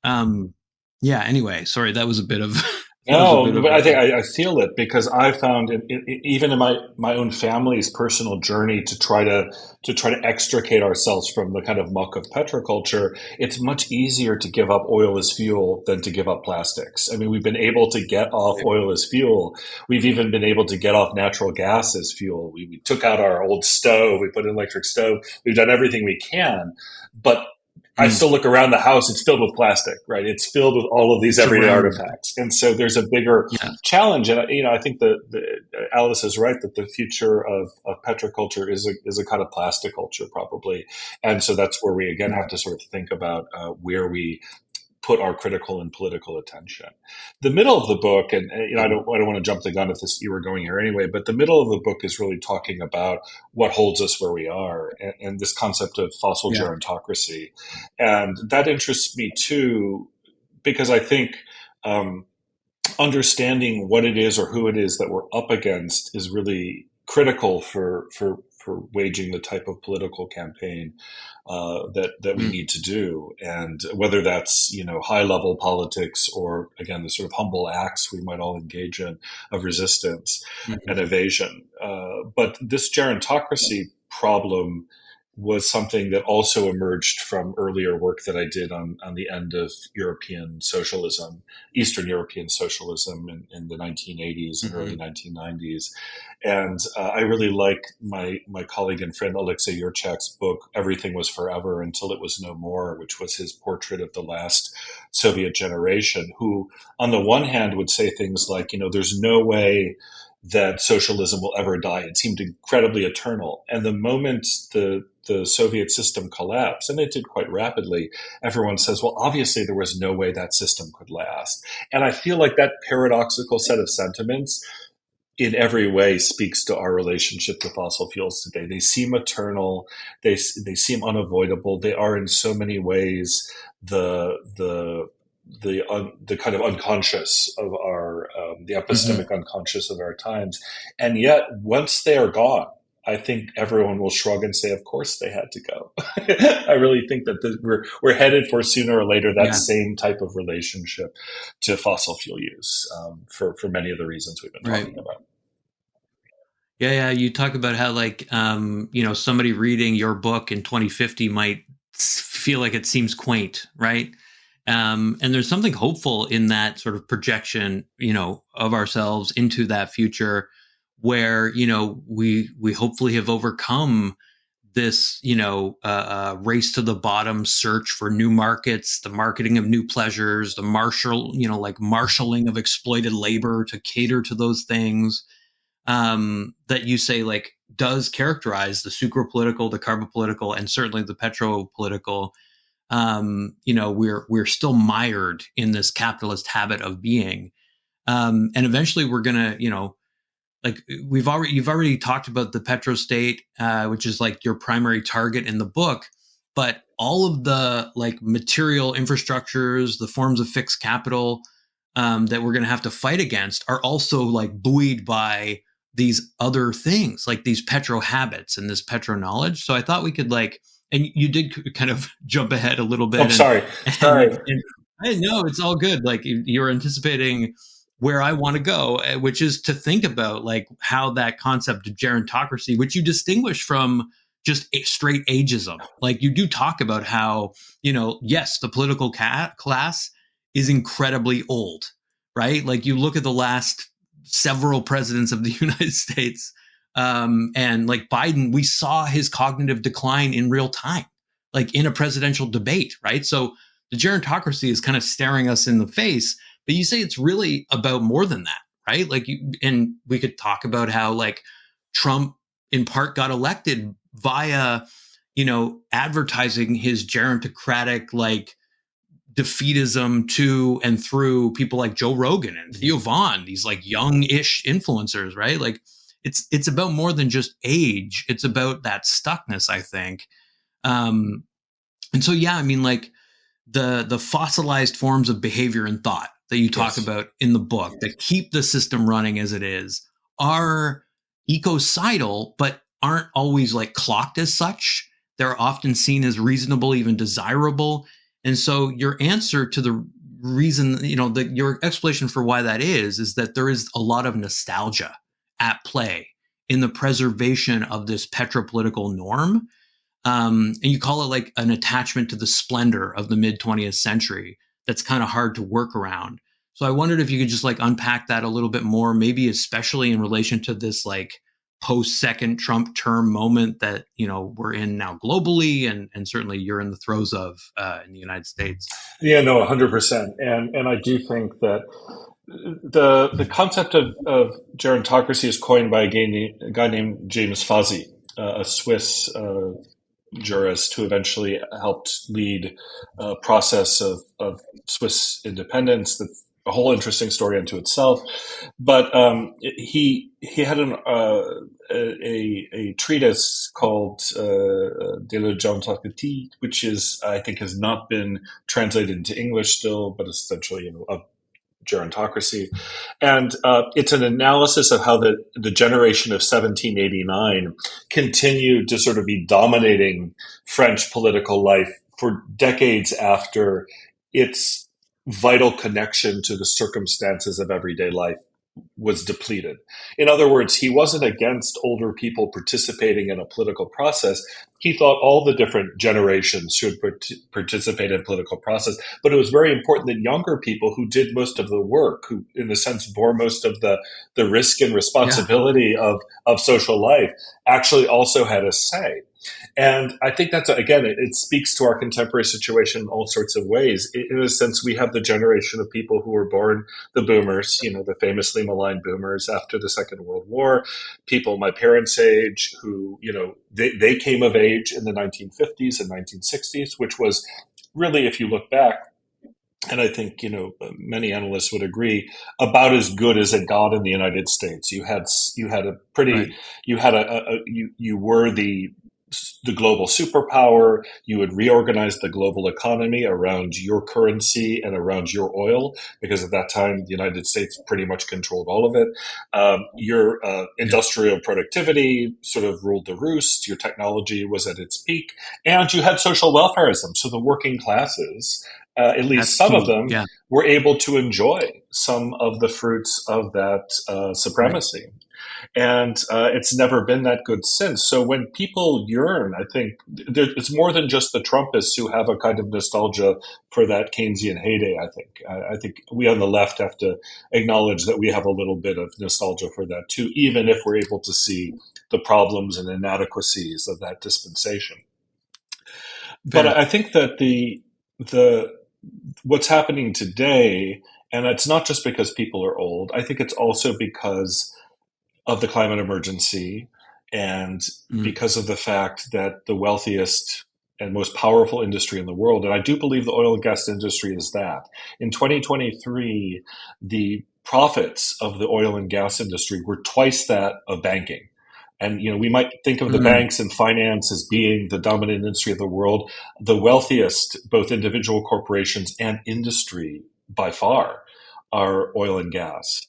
Um, yeah. Anyway, sorry, that was a bit of that was a bit No, of but I think a I feel it because I found even in my own family's personal journey to try to extricate ourselves from the kind of muck of petroculture. It's much easier to give up oil as fuel than to give up plastics. I mean, we've been able to get off oil as fuel. We've even been able to get off natural gas as fuel. We took out our old stove. We put an electric stove. We've done everything we can, but I mm, still look around the house, it's filled with plastic, right? It's filled with all of these everyday surrounded. artifacts. And so there's a bigger Yeah. challenge. And, I think Alice is right that the future of petroculture is a kind of plastic culture, probably. And so that's where we, again, have to sort of think about where we put our critical and political attention. The middle of the book, and I don't want to jump the gun if this you were going here anyway, but the middle of the book is really talking about what holds us where we are, and this concept of fossil Yeah. gerontocracy, and that interests me too, because I think understanding what it is or who it is that we're up against is really critical for waging the type of political campaign that we Mm, need to do, and whether that's high level politics or again the sort of humble acts we might all engage in of resistance and mhm. evasion. But this gerontocracy problem was something that also emerged from earlier work that I did on the end of European socialism, Eastern European socialism in the 1980s and early Mhm. 1990s. And I really like my colleague and friend Alexei Yurchak's book, Everything Was Forever Until It Was No More, which was his portrait of the last Soviet generation, who, on the one hand, would say things like, there's no way that socialism will ever die. It seemed incredibly eternal. And the moment the Soviet system collapsed, and it did quite rapidly, everyone says, well, obviously there was no way that system could last. And I feel like that paradoxical set of sentiments in every way speaks to our relationship to fossil fuels today. They seem eternal. They seem unavoidable. They are in so many ways the kind of unconscious of our the Mhm. epistemic unconscious of our times, and yet once they are gone, I think everyone will shrug and say, of course they had to go. I really think that we're headed for sooner or later that Yeah, same type of relationship to fossil fuel use, for many of the reasons we've been right. talking about. Yeah, yeah. You talk about how like somebody reading your book in 2050 might feel like it seems quaint, right? And there's something hopeful in that sort of projection, of ourselves into that future, where we hopefully have overcome this race to the bottom search for new markets, the marketing of new pleasures, the like marshaling of exploited labor to cater to those things, that you say like does characterize the sucropolitical, the carbopolitical, and certainly the petropolitical. We're still mired in this capitalist habit of being, and eventually we're gonna, like you've already talked about the petrostate, which is like your primary target in the book, but all of the like material infrastructures, the forms of fixed capital, that we're going to have to fight against are also like buoyed by these other things, like these petro habits and this petro knowledge. So I thought we could like, and you did kind of jump ahead a little I'm bit, sorry. Sorry. and I know it's all good. Like you're anticipating where I want to go, which is to think about like how that concept of gerontocracy, which you distinguish from just straight ageism. Like you do talk about how, yes, the political class is incredibly old, right? Like you look at the last several presidents of the United States, and like Biden, we saw his cognitive decline in real time, like in a presidential debate, right? So the gerontocracy is kind of staring us in the face, but you say it's really about more than that, right? Like and we could talk about how like Trump in part got elected via, advertising his gerontocratic like defeatism to and through people like Joe Rogan and Theo Vaughn, these like young-ish influencers, right? Like it's about more than just age. It's about that stuckness, I think. Um, and so yeah, I mean, like the fossilized forms of behavior and thought that you talk Yes. about in the book that keep the system running as it is are ecocidal, but aren't always like clocked as such. They're often seen as reasonable, even desirable. And so your answer to the reason, your explanation for why that is that there is a lot of nostalgia at play in the preservation of this petropolitical norm, and you call it like an attachment to the splendor of the mid 20th century that's kind of hard to work around. So I wondered if you could just like unpack that a little bit more, maybe especially in relation to this like post second Trump term moment that we're in now globally, and certainly you're in the throes of, in the United States. Yeah, no, 100%. And I do think that the concept of gerontocracy is coined by a guy named James Fuzzy, a Swiss jurist who eventually helped lead a process of Swiss independence. That's a whole interesting story unto itself. But he had a treatise called De la Gerontocratie, which is I think has not been translated into English still, but essentially a gerontocracy. And it's an analysis of how the generation of 1789 continued to sort of be dominating French political life for decades after its vital connection to the circumstances of everyday life was depleted. In other words, he wasn't against older people participating in a political process. He thought all the different generations should participate in political process, but it was very important that younger people who did most of the work, who in a sense bore most of the risk and Yeah. responsibility of social life, actually also had a say. And I think that's, again, it speaks to our contemporary situation in all sorts of ways. In a sense, we have the generation of people who were born, the boomers, the famously maligned boomers after the Second World War, people my parents' age who, they came of age in the 1950s and 1960s, which was really, if you look back, and I think many analysts would agree, about as good as it got in the United States. You had a pretty, Right. you had you were the the global superpower. You would reorganize the global economy around your currency and around your oil, because at that time the United States pretty much controlled all of it. Your Yeah. industrial productivity sort of ruled the roost. Your technology was at its peak, and you had social welfareism. So the working classes, at least That's some of key. them, Yeah. were able to enjoy some of the fruits of that Right. supremacy. And it's never been that good since. So when people yearn, I think it's more than just the Trumpists who have a kind of nostalgia for that Keynesian heyday. I think we on the left have to acknowledge that we have a little bit of nostalgia for that too, even if we're able to see the problems and inadequacies of that dispensation. But Fair. I think that the what's happening today, and it's not just because people are old. I think it's also because of the climate emergency, and Mm. because of the fact that the wealthiest and most powerful industry in the world, and I do believe the oil and gas industry is that. In 2023, the profits of the oil and gas industry were twice that of banking. And we might think of the Mm. banks and finance as being the dominant industry of the world. The wealthiest, both individual corporations and industry by far, are oil and gas.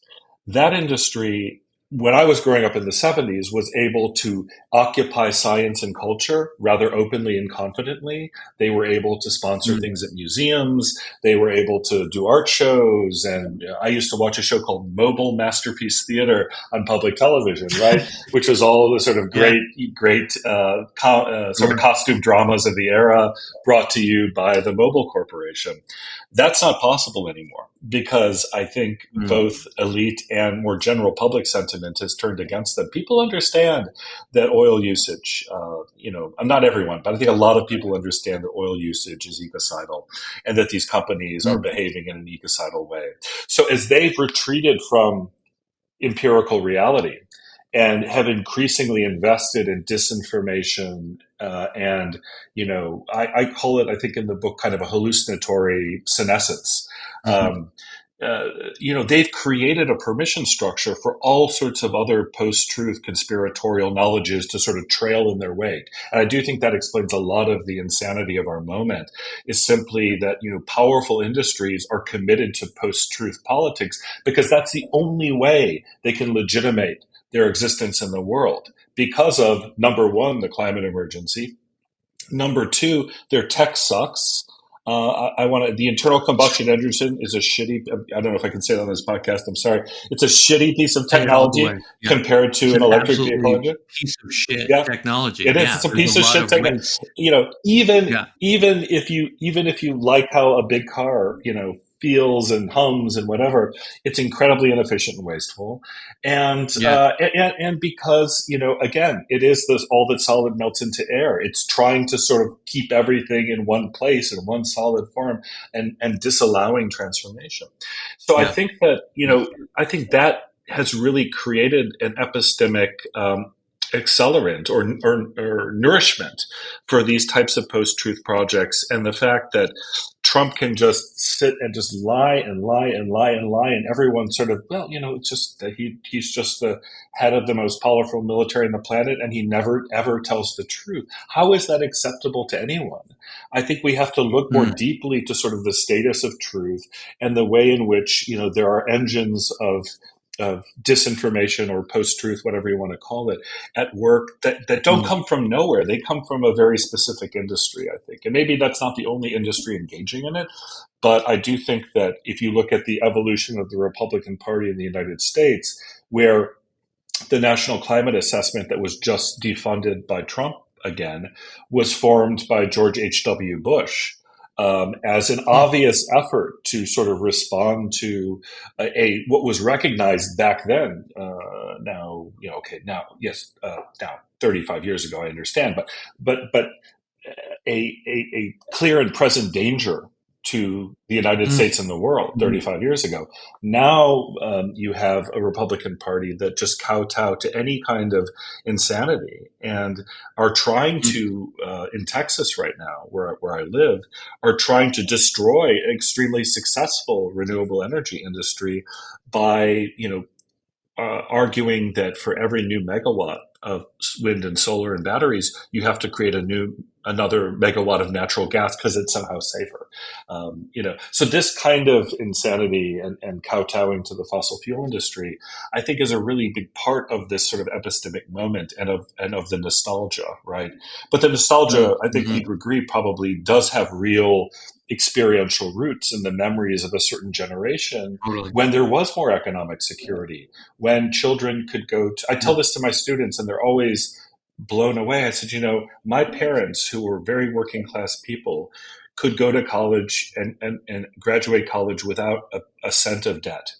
That industry, when I was growing up in the 70s, was able to occupy science and culture rather openly and confidently. They were able to sponsor Mm. things at museums. They were able to do art shows. And I used to watch a show called Mobile Masterpiece Theater on public television, right? Which was all the sort of Yeah. great sort of Sure. costume dramas of the era brought to you by the Mobile Corporation. That's not possible anymore, because I think Mm. both elite and more general public sentiment has turned against them. People understand that oil usage, not everyone, but I think a lot of people understand that oil usage is ecocidal, and that these companies are Mm. behaving in an ecocidal way. So as they've retreated from empirical reality and have increasingly invested in disinformation, and I call it, I think in the book, kind of a hallucinatory senescence. Mhm. um, they've created a permission structure for all sorts of other post-truth conspiratorial knowledges to sort of trail in their wake. And I do think that explains a lot of the insanity of our moment, is simply that powerful industries are committed to post-truth politics, because that's the only way they can legitimate their existence in the world, because of, number one, the climate emergency. Number two, their tech sucks. I want to. The internal combustion engine is a shitty. I don't know if I can say that on this podcast. I'm sorry. It's a shitty piece of Say it all the technology way. Yeah. compared It's to an an electric vehicle absolutely engine. piece of shit Yeah, technology. it is. Yeah. It's a There's a piece of lot shit of technology. waste. Even Yeah. even if you like how a big car feels and hums and whatever, it's incredibly inefficient and wasteful. Yeah. And because again, it is this, all that solid melts into air. It's trying to sort of keep everything in one place, in one solid form, and disallowing transformation. So I Yeah. think that Yeah. I think that has really created an epistemic accelerant, or nourishment for these types of post-truth projects. And the fact that Trump can just sit and just lie and lie and lie and lie, and everyone sort of, well, it's just that he's just the head of the most powerful military on the planet, and he never ever tells the truth. How is that acceptable to anyone? I think we have to look more Mm. deeply to sort of the status of truth, and the way in which there are engines of disinformation or post-truth, whatever you want to call it, at work, that don't Mm. come from nowhere. They come from a very specific industry, I think. And maybe that's not the only industry engaging in it, but I do think that if you look at the evolution of the Republican Party in the United States, where the National Climate Assessment that was just defunded by Trump again was formed by George H.W. Bush, as an Hmm. obvious effort to sort of respond to what was recognized back then. Now 35 years ago, I understand, but a clear and present danger to the United Mm. States and the world Mm. 35 years ago. Now you have a Republican Party that just kowtow to any kind of insanity, and are trying Mm. to, in Texas right now, where I live, are trying to destroy an extremely successful renewable energy industry by arguing that for every new megawatt of wind and solar and batteries, you have to create another megawatt of natural gas because it's somehow safer. So this kind of insanity and kowtowing to the fossil fuel industry, I think, is a really big part of this sort of epistemic moment and of the nostalgia, right? But the nostalgia, I think Mm-hmm. you'd agree, probably does have real experiential roots in the memories of a certain generation Totally. when there was more economic security, when children could go to, I tell Yeah. this to my students and they're always blown away. I said, my parents, who were very working class people, could go to college and graduate college without a cent of debt.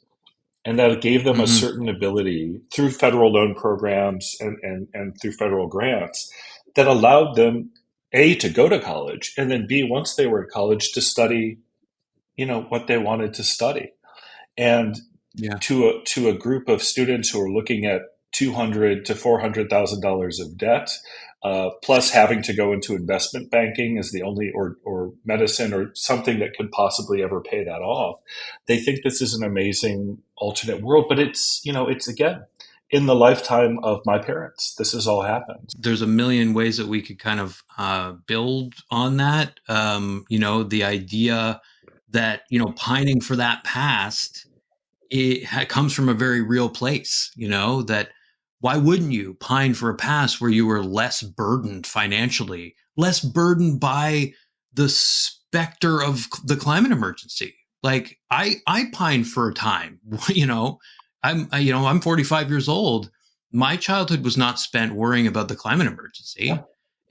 And that gave them a Mm-hmm. certain ability through federal loan programs and through federal grants that allowed them, A, to go to college, and then B, once they were in college, to study, what they wanted to study. And Yeah. to a group of students who are looking at $200,000 to $400,000 of debt, plus having to go into investment banking as the only or medicine or something that could possibly ever pay that off. They think this is an amazing alternate world, but it's again in the lifetime of my parents. This has all happened. There's a million ways that we could kind of build on that. The idea that, pining for that past, comes from a very real place, that why wouldn't you pine for a past where you were less burdened financially, less burdened by the specter of the climate emergency? Like I pine for a time, I'm 45 years old. My childhood was not spent worrying about the climate Yeah. emergency.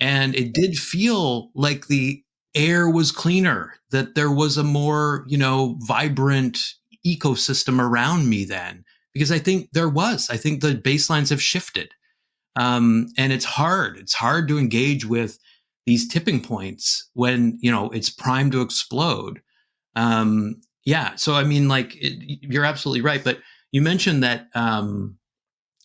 And it did feel like the air was cleaner, that there was a more, vibrant ecosystem around me then, because I think the baselines have shifted. And it's hard to engage with these tipping points when, it's primed to explode. Yeah. So, I mean, like, you're absolutely right. But you mentioned that,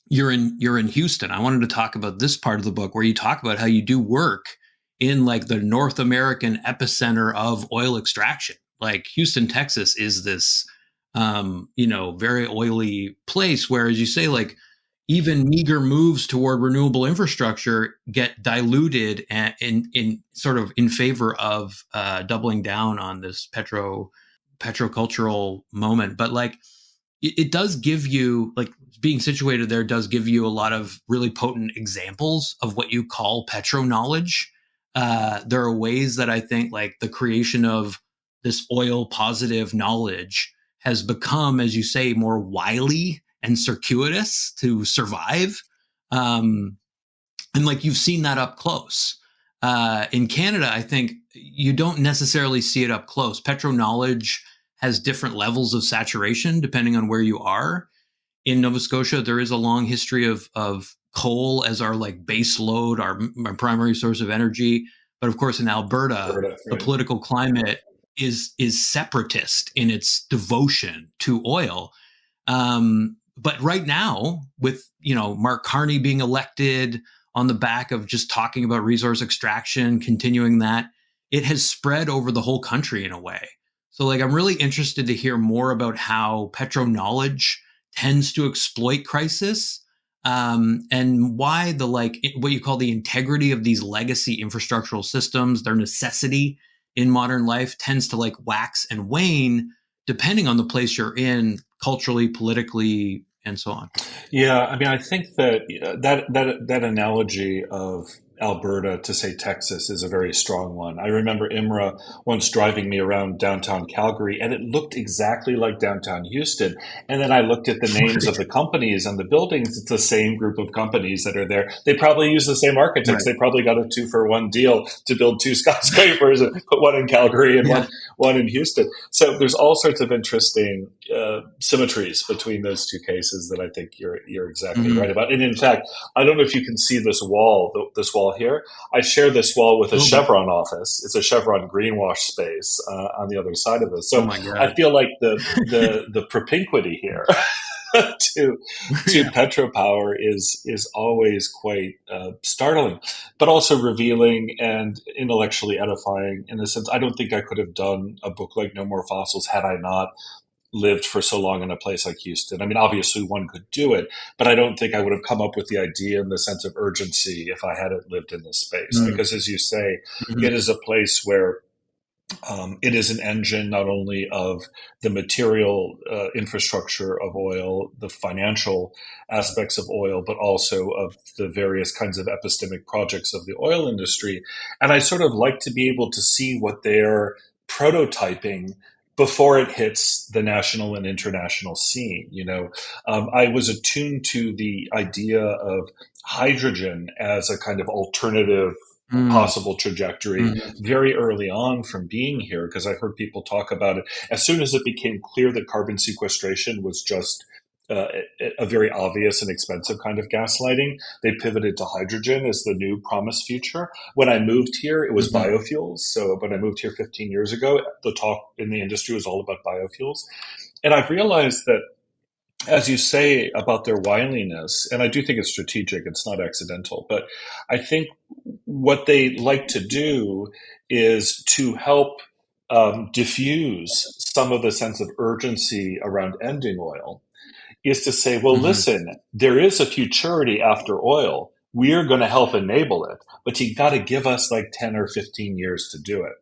you're in Houston. I wanted to talk about this part of the book where you talk about how you do work in like the North American epicenter of oil extraction. Like Houston, Texas is this very oily place where, as you say, like even meager moves toward renewable infrastructure get diluted in sort of in favor of doubling down on this petrocultural moment. But like it does give you, like, being situated there does give you a lot of really potent examples of what you call petro knowledge. There are ways that I think like the creation of this oil positive knowledge has become, as you say, more wily and circuitous to survive. Um, and like you've seen that up close. In Canada, I think you don't necessarily see it up close. Petro knowledge has different levels of saturation depending on where you are. In Nova Scotia, there is a long history of coal as our like base load, our primary source of energy. But of course, in Alberta, Alberta, the right? political climate is separatist in its devotion to oil. But right now, with Mark Carney being elected on the back of just talking about resource extraction, continuing that, it has spread over the whole country in a way. So, like, I'm really interested to hear more about how petro knowledge tends to exploit crisis, and why the what you call the integrity of these legacy infrastructural systems, their necessity in modern life, tends to like wax and wane depending on the place you're in, culturally, politically, and so on. Yeah, I mean, I think that that analogy of Alberta to say Texas is a very strong one. I remember Imra once driving me around downtown Calgary, and it looked exactly like downtown Houston. And then I looked at the names of Right. the companies and the buildings. It's the same group of companies that are there. They probably use the same architects. Right. They probably got a 2-for-1 deal to build two skyscrapers and put one in Calgary and Yeah. one in Houston. So there's all sorts of interesting symmetries between those two cases that I think you're exactly right Mm-hmm. about. And in fact, I don't know if you can see this wall here. I share this wall with A a little bit. Chevron office. It's a Chevron greenwash space on the other side of this. Oh So my I god. feel like the propinquity here to Yeah. petropower is always quite startling, but also revealing and intellectually edifying. In the sense, I don't think I could have done a book like No More Fossils had I not lived for so long in a place like Houston. I mean, obviously one could do it, but I don't think I would have come up with the idea and the sense of urgency if I hadn't lived in this space. Mm, Because as you say, it mhm, is a place where it is an engine not only of the material infrastructure of oil, the financial aspects of oil, but also of the various kinds of epistemic projects of the oil industry. And I sort of like to be able to see what they're prototyping before it hits the national and international scene. I was attuned to the idea of hydrogen as a kind of alternative mm, possible trajectory mhm, very early on from being here because I heard people talk about it. As soon as it became clear that carbon sequestration was just a very obvious and expensive kind of gaslighting, they pivoted to hydrogen as the new promised future. When I moved here, it was mhm, biofuels. So when I moved here 15 years ago, the talk in the industry was all about biofuels. And I've realized that, as you say about their wiliness, and I do think it's strategic, it's not accidental, but I think what they like to do is to help diffuse some of the sense of urgency around ending oil is to say, well, mhm, listen, there is a futurity after oil. We're going to help enable it, but you got to give us like 10 or 15 years to do it.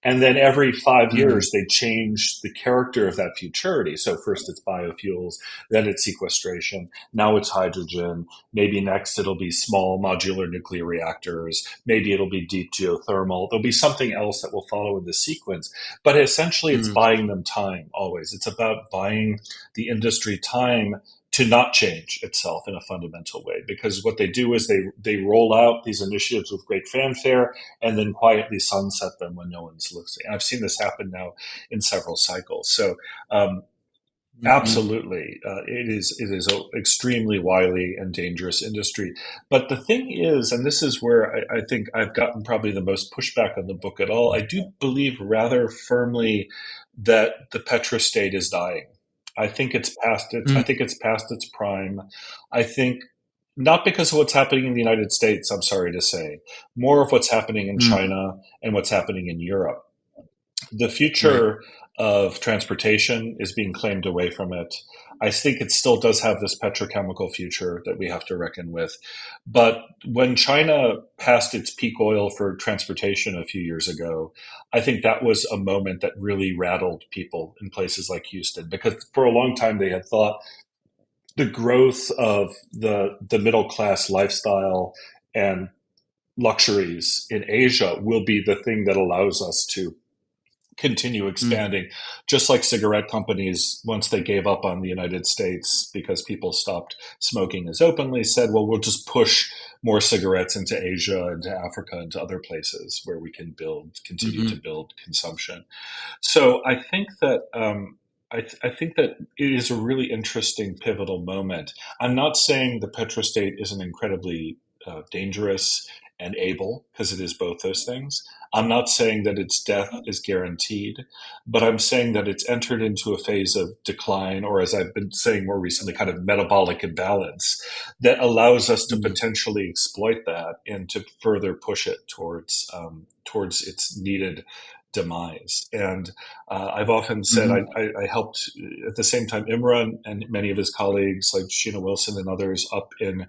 And then every 5 years, mhm, they change the character of that futurity. So first it's biofuels, then it's sequestration. Now it's hydrogen. Maybe next it'll be small modular nuclear reactors. Maybe it'll be deep geothermal. There'll be something else that will follow in the sequence. But essentially, it's mhm, buying them time always. It's about buying the industry time to not change itself in a fundamental way. Because what they do is they roll out these initiatives with great fanfare and then quietly sunset them when no one's listening. I've seen this happen now in several cycles. So um, mhm, absolutely, it is an extremely wily and dangerous industry. But the thing is, and this is where I think I've gotten probably the most pushback on the book at all. I do believe rather firmly that the petrostate is dying. I think it's past its. I mm, think it's past its prime. I think not because of what's happening in the United States. I'm sorry to say, more of what's happening in mm, China and what's happening in Europe. The right. future of transportation is being claimed away from it. I think it still does have this petrochemical future that we have to reckon with. But when China passed its peak oil for transportation a few years ago, I think that was a moment that really rattled people in places like Houston because for a long time they had thought the growth of the middle class lifestyle and luxuries in Asia will be the thing that allows us to continue Mm, expanding, just like cigarette companies, once they gave up on the United States because people stopped smoking as openly, said, well, we'll just push more cigarettes into Asia, into Africa, into other places where we can continue to mhm, build consumption. So I think that I think that it is a really interesting pivotal moment. I'm not saying the petrostate isn't incredibly dangerous and able, because it is both those things. I'm not saying that its death is guaranteed, but I'm saying that it's entered into a phase of decline, or as I've been saying more recently, kind of metabolic imbalance that allows us to mm, potentially exploit that and to further push it towards its needed demise. And I've often said mhm, I helped at the same time Imran and many of his colleagues like Sheena Wilson and others up in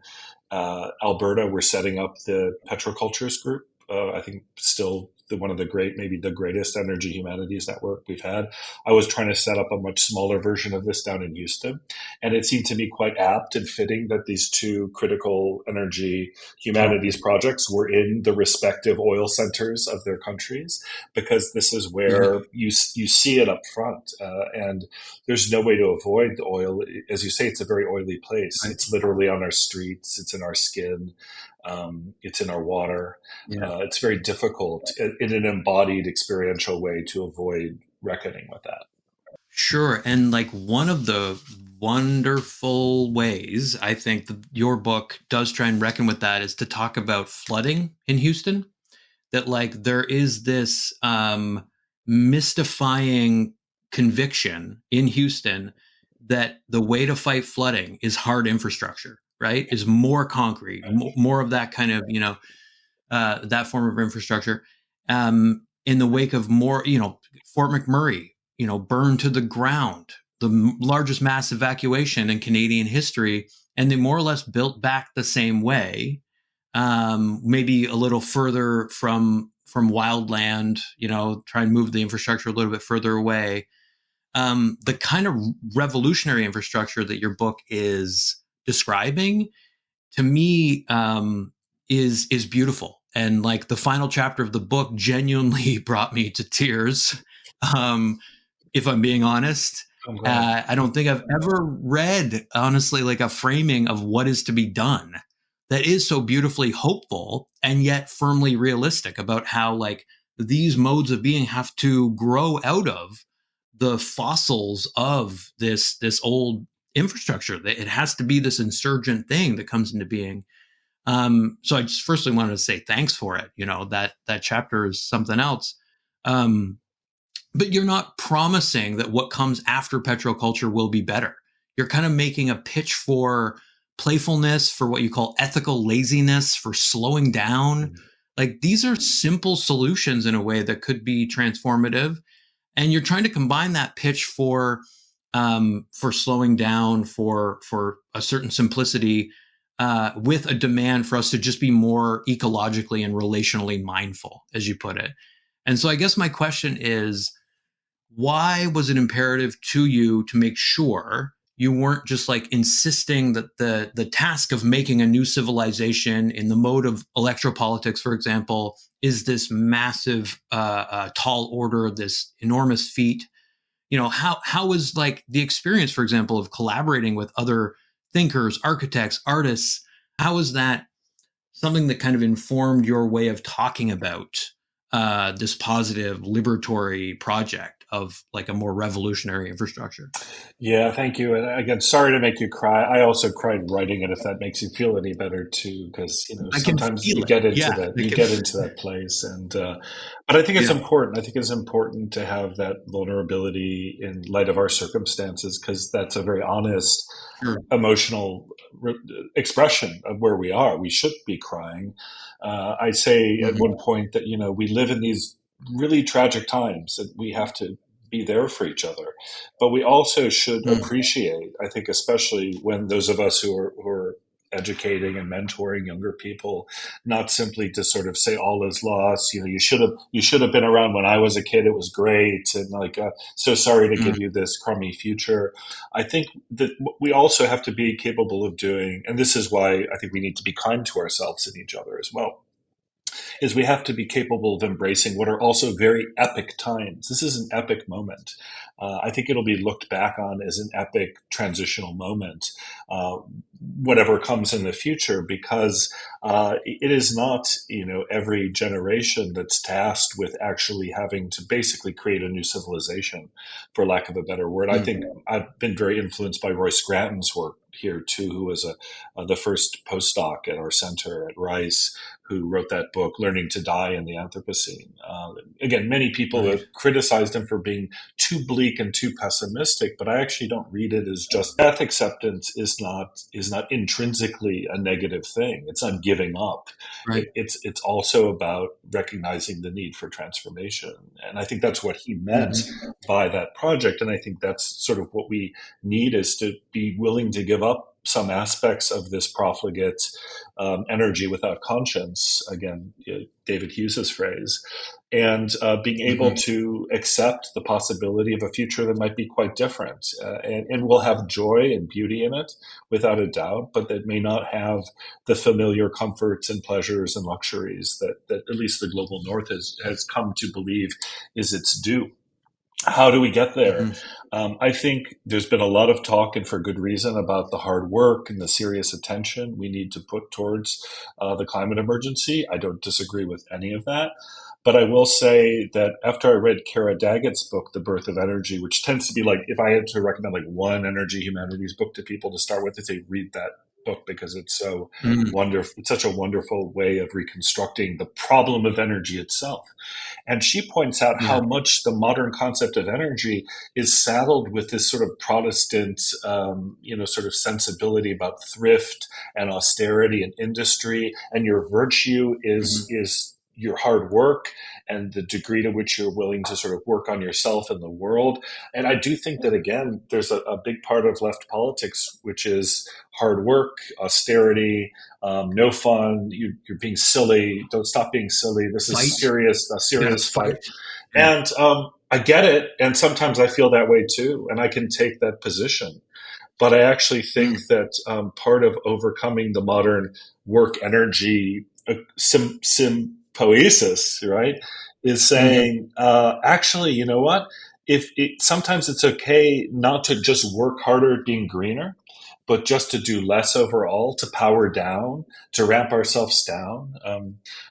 Alberta were setting up the Petrocultures Group. I think still one of the great, maybe the greatest energy humanities network we've had. I was trying to set up a much smaller version of this down in Houston, and it seemed to me quite apt and fitting that these two critical energy humanities totally. projects were in the respective oil centers of their countries, because this is Yeah, where you see it up front, and there's no way to avoid the oil. As you say, it's a very oily place. right. It's literally on our streets. It's in our skin. It's in our water. Yeah. It's very difficult in an embodied experiential way to avoid reckoning with that. Sure. And like one of the wonderful ways I think that your book does try and reckon with that is to talk about flooding in Houston. That like there is this mystifying conviction in Houston that the way to fight flooding is hard infrastructure, right? Is more concrete, more of that kind of, that form of infrastructure. In the wake of more, Fort McMurray, burned to the ground largest mass evacuation in Canadian history, and they more or less built back the same way, maybe a little further from wildland, try and move the infrastructure a little bit further away. The kind of revolutionary infrastructure that your book is describing, to me, is beautiful. And like the final chapter of the book genuinely brought me to tears. If I'm being honest, I'm glad. I don't think I've ever read, honestly, like a framing of what is to be done that is so beautifully hopeful and yet firmly realistic about how like these modes of being have to grow out of the fossils of this old infrastructure. That it has to be this insurgent thing that comes into being. So I just firstly wanted to say thanks for it. That chapter is something else. But you're not promising that what comes after petroculture will be better. You're kind of making a pitch for playfulness, for what you call ethical laziness, for slowing down. Like these are simple solutions in a way that could be transformative. And you're trying to combine that pitch for slowing down, for a certain simplicity, with a demand for us to just be more ecologically and relationally mindful, as you put it. And so I guess my question is, why was it imperative to you to make sure you weren't just like insisting that the task of making a new civilization in the mode of electropolitics, for example, is this massive, tall order, this enormous feat? How was like the experience, for example, of collaborating with other thinkers, architects, artists? How was that something that kind of informed your way of talking about this positive liberatory project of like a more revolutionary infrastructure? Yeah, thank you. And again, sorry to make you cry. I also cried writing it, if that makes you feel any better too, because I can sometimes feel it. Yeah. you get into that place, and but I think it's Yeah. important. I think it's important to have that vulnerability in light of our circumstances, because that's a very honest Sure. emotional re- expression of where we are. We should be crying. I say at one Mhm. point that we live in these really tragic times, and we have to be there for each other. But we also should Mm. appreciate, I think, especially when those of us who are educating and mentoring younger people, not simply to sort of say all is lost. You should have been around when I was a kid. It was great, and like so sorry to Mm. give you this crummy future. I think that we also have to be capable of doing, and this is why I think we need to be kind to ourselves and each other as well, is we have to be capable of embracing what are also very epic times. This is an epic moment. I think it'll be looked back on as an epic transitional moment, uh, whatever comes in the future, because it is not, every generation that's tasked with actually having to basically create a new civilization, for lack of a better word. I think Mm. I've been very influenced by Roy Scranton's work here too, who was the first postdoc at our center at Rice, who wrote that book, Learning to Die in the Anthropocene. Again, many people Right. have criticized him for being too bleak and too pessimistic, but I actually don't read it as just death acceptance is not intrinsically a negative thing. It's not giving up. Right. It's also about recognizing the need for transformation, and I think that's what he meant Mhm. by that project. And I think that's sort of what we need, is to be willing to give up some aspects of this profligate energy without conscience, again, David Hughes's phrase, and being able Mhm. to accept the possibility of a future that might be quite different, and will have joy and beauty in it, without a doubt, but that may not have the familiar comforts and pleasures and luxuries that at least the global north has come to believe is its due. How do we get there? Mhm. I think there's been a lot of talk, and for good reason, about the hard work and the serious attention we need to put towards the climate emergency. I don't disagree with any of that. But I will say that after I read Kara Daggett's book, The Birth of Energy, which tends to be like, if I had to recommend like one energy humanities book to people to start with, I'd say read that book, because it's so Mm. wonderful. It's such a wonderful way of reconstructing the problem of energy itself. And she points out Yeah. how much the modern concept of energy is saddled with this sort of Protestant, sort of sensibility about thrift and austerity and industry, and your virtue is Mhm. is your hard work and the degree to which you're willing to sort of work on yourself and the world. And I do think that, again, there's a big part of left politics, which is hard work, austerity, no fun, you're being silly, don't stop being silly. This is Fight. a serious Yes, fight. fight. Yeah. And I get it. And sometimes I feel that way too. And I can take that position. But I actually think that part of overcoming the modern work energy sympoiesis, right, is saying, actually, you know what? Sometimes it's okay not to just work harder at being greener, but just to do less overall, to power down, to ramp ourselves down.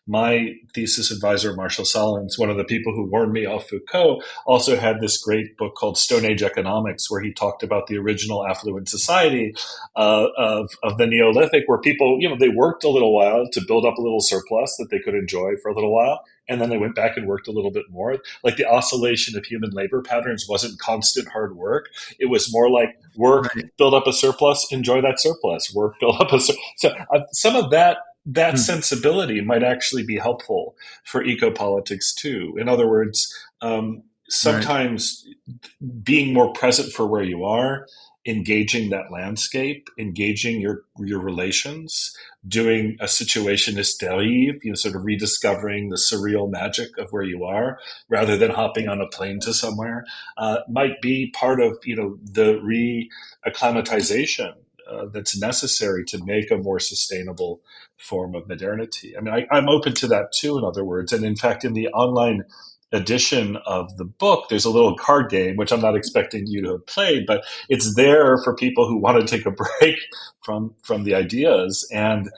My thesis advisor, Marshall Solins, one of the people who warned me off Foucault, also had this great book called Stone Age Economics, where he talked about the original affluent society of the Neolithic, where people, they worked a little while to build up a little surplus that they could enjoy for a little while, and then they went back and worked a little bit more. Like the oscillation of human labor patterns wasn't constant hard work. It was more like work, build up a surplus, enjoy that surplus, work, build up a surplus. So some of that sensibility might actually be helpful for ecopolitics too. In other words, sometimes being more present for where you are, engaging that landscape, engaging your relations, doing a situationist derive, sort of rediscovering the surreal magic of where you are, rather than hopping on a plane to somewhere, might be part of the re-acclimatization that's necessary to make a more sustainable form of modernity. I mean, I'm open to that too, in other words. And in fact, in the online edition of the book, there's a little card game, which I'm not expecting you to have played, but it's there for people who want to take a break from the ideas. And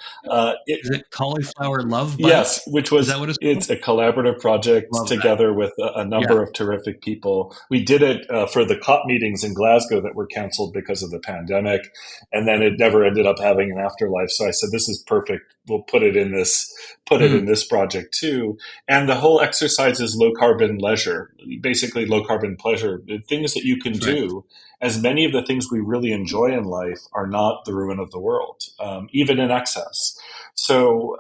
is it Cauliflower Love Bite? Yes, which was, is that what it's a collaborative project together with a number of terrific people. We did it for the COP meetings in Glasgow that were canceled because of the pandemic, and then it never ended up having an afterlife. So I said, this is perfect. We'll put it in this project too. And the whole exercise is low carbon leisure, basically low carbon pleasure, the things that you can do. As many of the things we really enjoy in life are not the ruin of the world, even in excess. So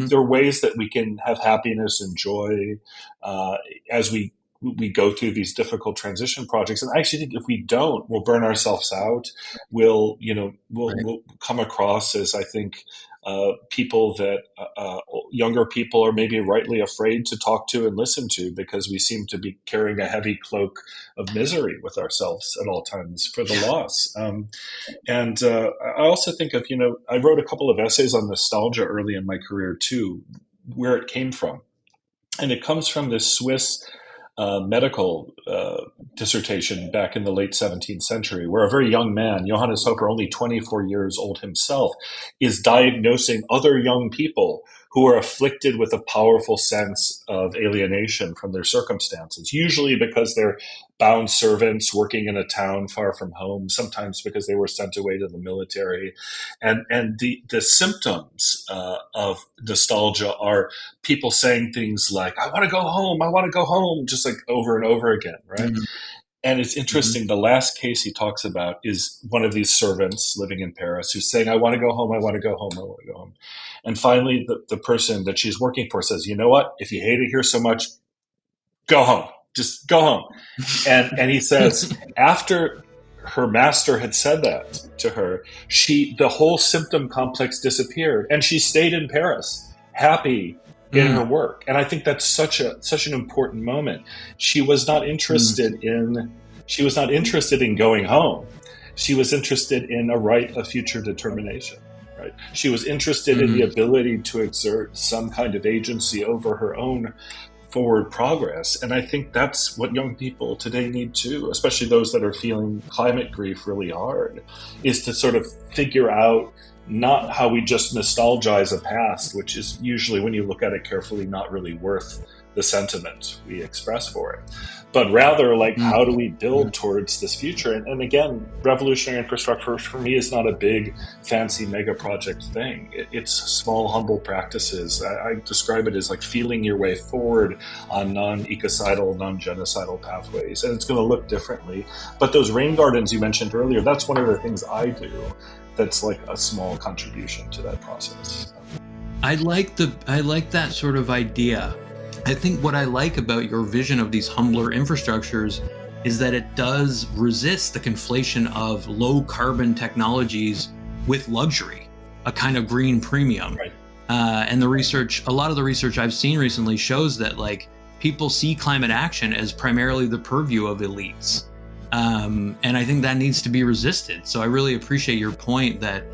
there are ways that we can have happiness and joy as we go through these difficult transition projects. And I actually think if we don't, we'll burn ourselves out. We'll come across as, I think, people that younger people are maybe rightly afraid to talk to and listen to, because we seem to be carrying a heavy cloak of misery with ourselves at all times for the loss. And I also think of, I wrote a couple of essays on nostalgia early in my career too, where it came from. And it comes from this Swiss medical dissertation back in the late 17th century, where a very young man, Johannes Hofer, only 24 years old himself, is diagnosing other young people who are afflicted with a powerful sense of alienation from their circumstances, usually because they're bound servants working in a town far from home, sometimes because they were sent away to the military. And the symptoms of nostalgia are people saying things like, I want to go home, just like over and over again, right? And it's interesting, the last case he talks about is one of these servants living in Paris who's saying, I want to go home, I want to go home, I want to go home. And finally, the person that she's working for says, you know what? If you hate it here so much, go home. Just go home. And he says, after her master had said that to her, the whole symptom complex disappeared, and she stayed in Paris, happy in her work. And I think that's such an important moment. She was not interested in going home. She was interested in a right of future determination. Right? She was interested in the ability to exert some kind of agency over her own forward progress. And I think that's what young people today need too, especially those that are feeling climate grief really hard, is to sort of figure out not how we just nostalgize a past, which is usually, when you look at it carefully, not really worth the sentiment we express for it, but rather like, how do we build towards this future? And again, revolutionary infrastructure for me is not a big, fancy mega project thing. It's small, humble practices. I describe it as like feeling your way forward on non-ecocidal, non-genocidal pathways, and it's going to look differently. But those rain gardens you mentioned earlier, that's one of the things I do that's like a small contribution to that process. I like that sort of idea. I think what I like about your vision of these humbler infrastructures is that it does resist the conflation of low carbon technologies with luxury, a kind of green premium. Right. And a lot of the research I've seen recently shows that like people see climate action as primarily the purview of elites. And I think that needs to be resisted. So I really appreciate your point that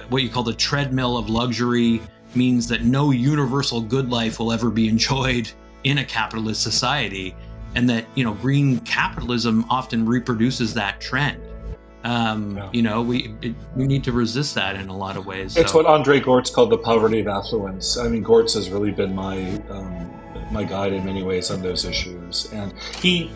what you call the treadmill of luxury means that no universal good life will ever be enjoyed in a capitalist society, and that green capitalism often reproduces that trend. We need to resist that in a lot of ways. It's what Andre Gortz called the poverty of affluence. I mean, Gortz has really been my guide in many ways on those issues, and he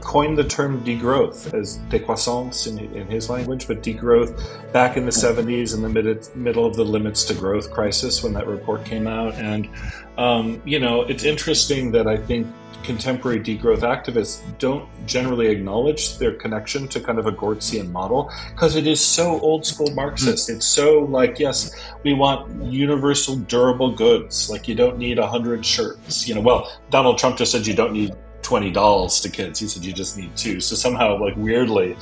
coined the term degrowth as décroissance in his language, but degrowth back in the 70s in the middle of the limits to growth crisis when that report came out. And it's interesting that I think contemporary degrowth activists don't generally acknowledge their connection to kind of a Gortzian model, because it is so old school Marxist. It's so like, yes, we want universal durable goods. Like, you don't need 100 shirts. Well, Donald Trump just said you don't need 20 dolls to kids. He said you just need 2. So somehow, like, weirdly,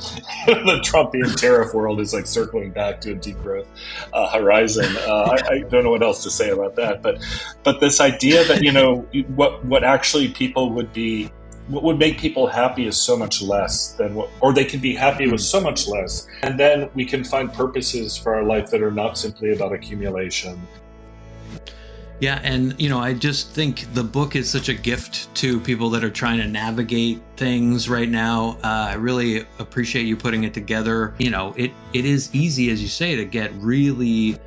the Trumpian tariff world is like circling back to a degrowth horizon. I don't know what else to say about that, but this idea that what actually people what would make people happy is so much less than or they can be happy with so much less, and then we can find purposes for our life that are not simply about accumulation. Yeah, and I just think the book is such a gift to people that are trying to navigate things right now. I really appreciate you putting it together. It is easy, as you say, to get really,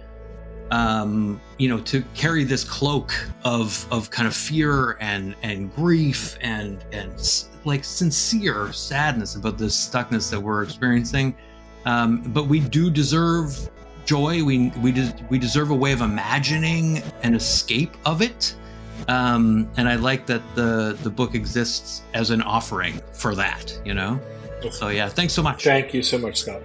to carry this cloak of kind of fear and grief and like sincere sadness about this stuckness that we're experiencing. But we do deserve joy. We deserve a way of imagining an escape of it, and I like that the book exists as an offering for that. So yeah, thanks so much. Thank you so much, Scott.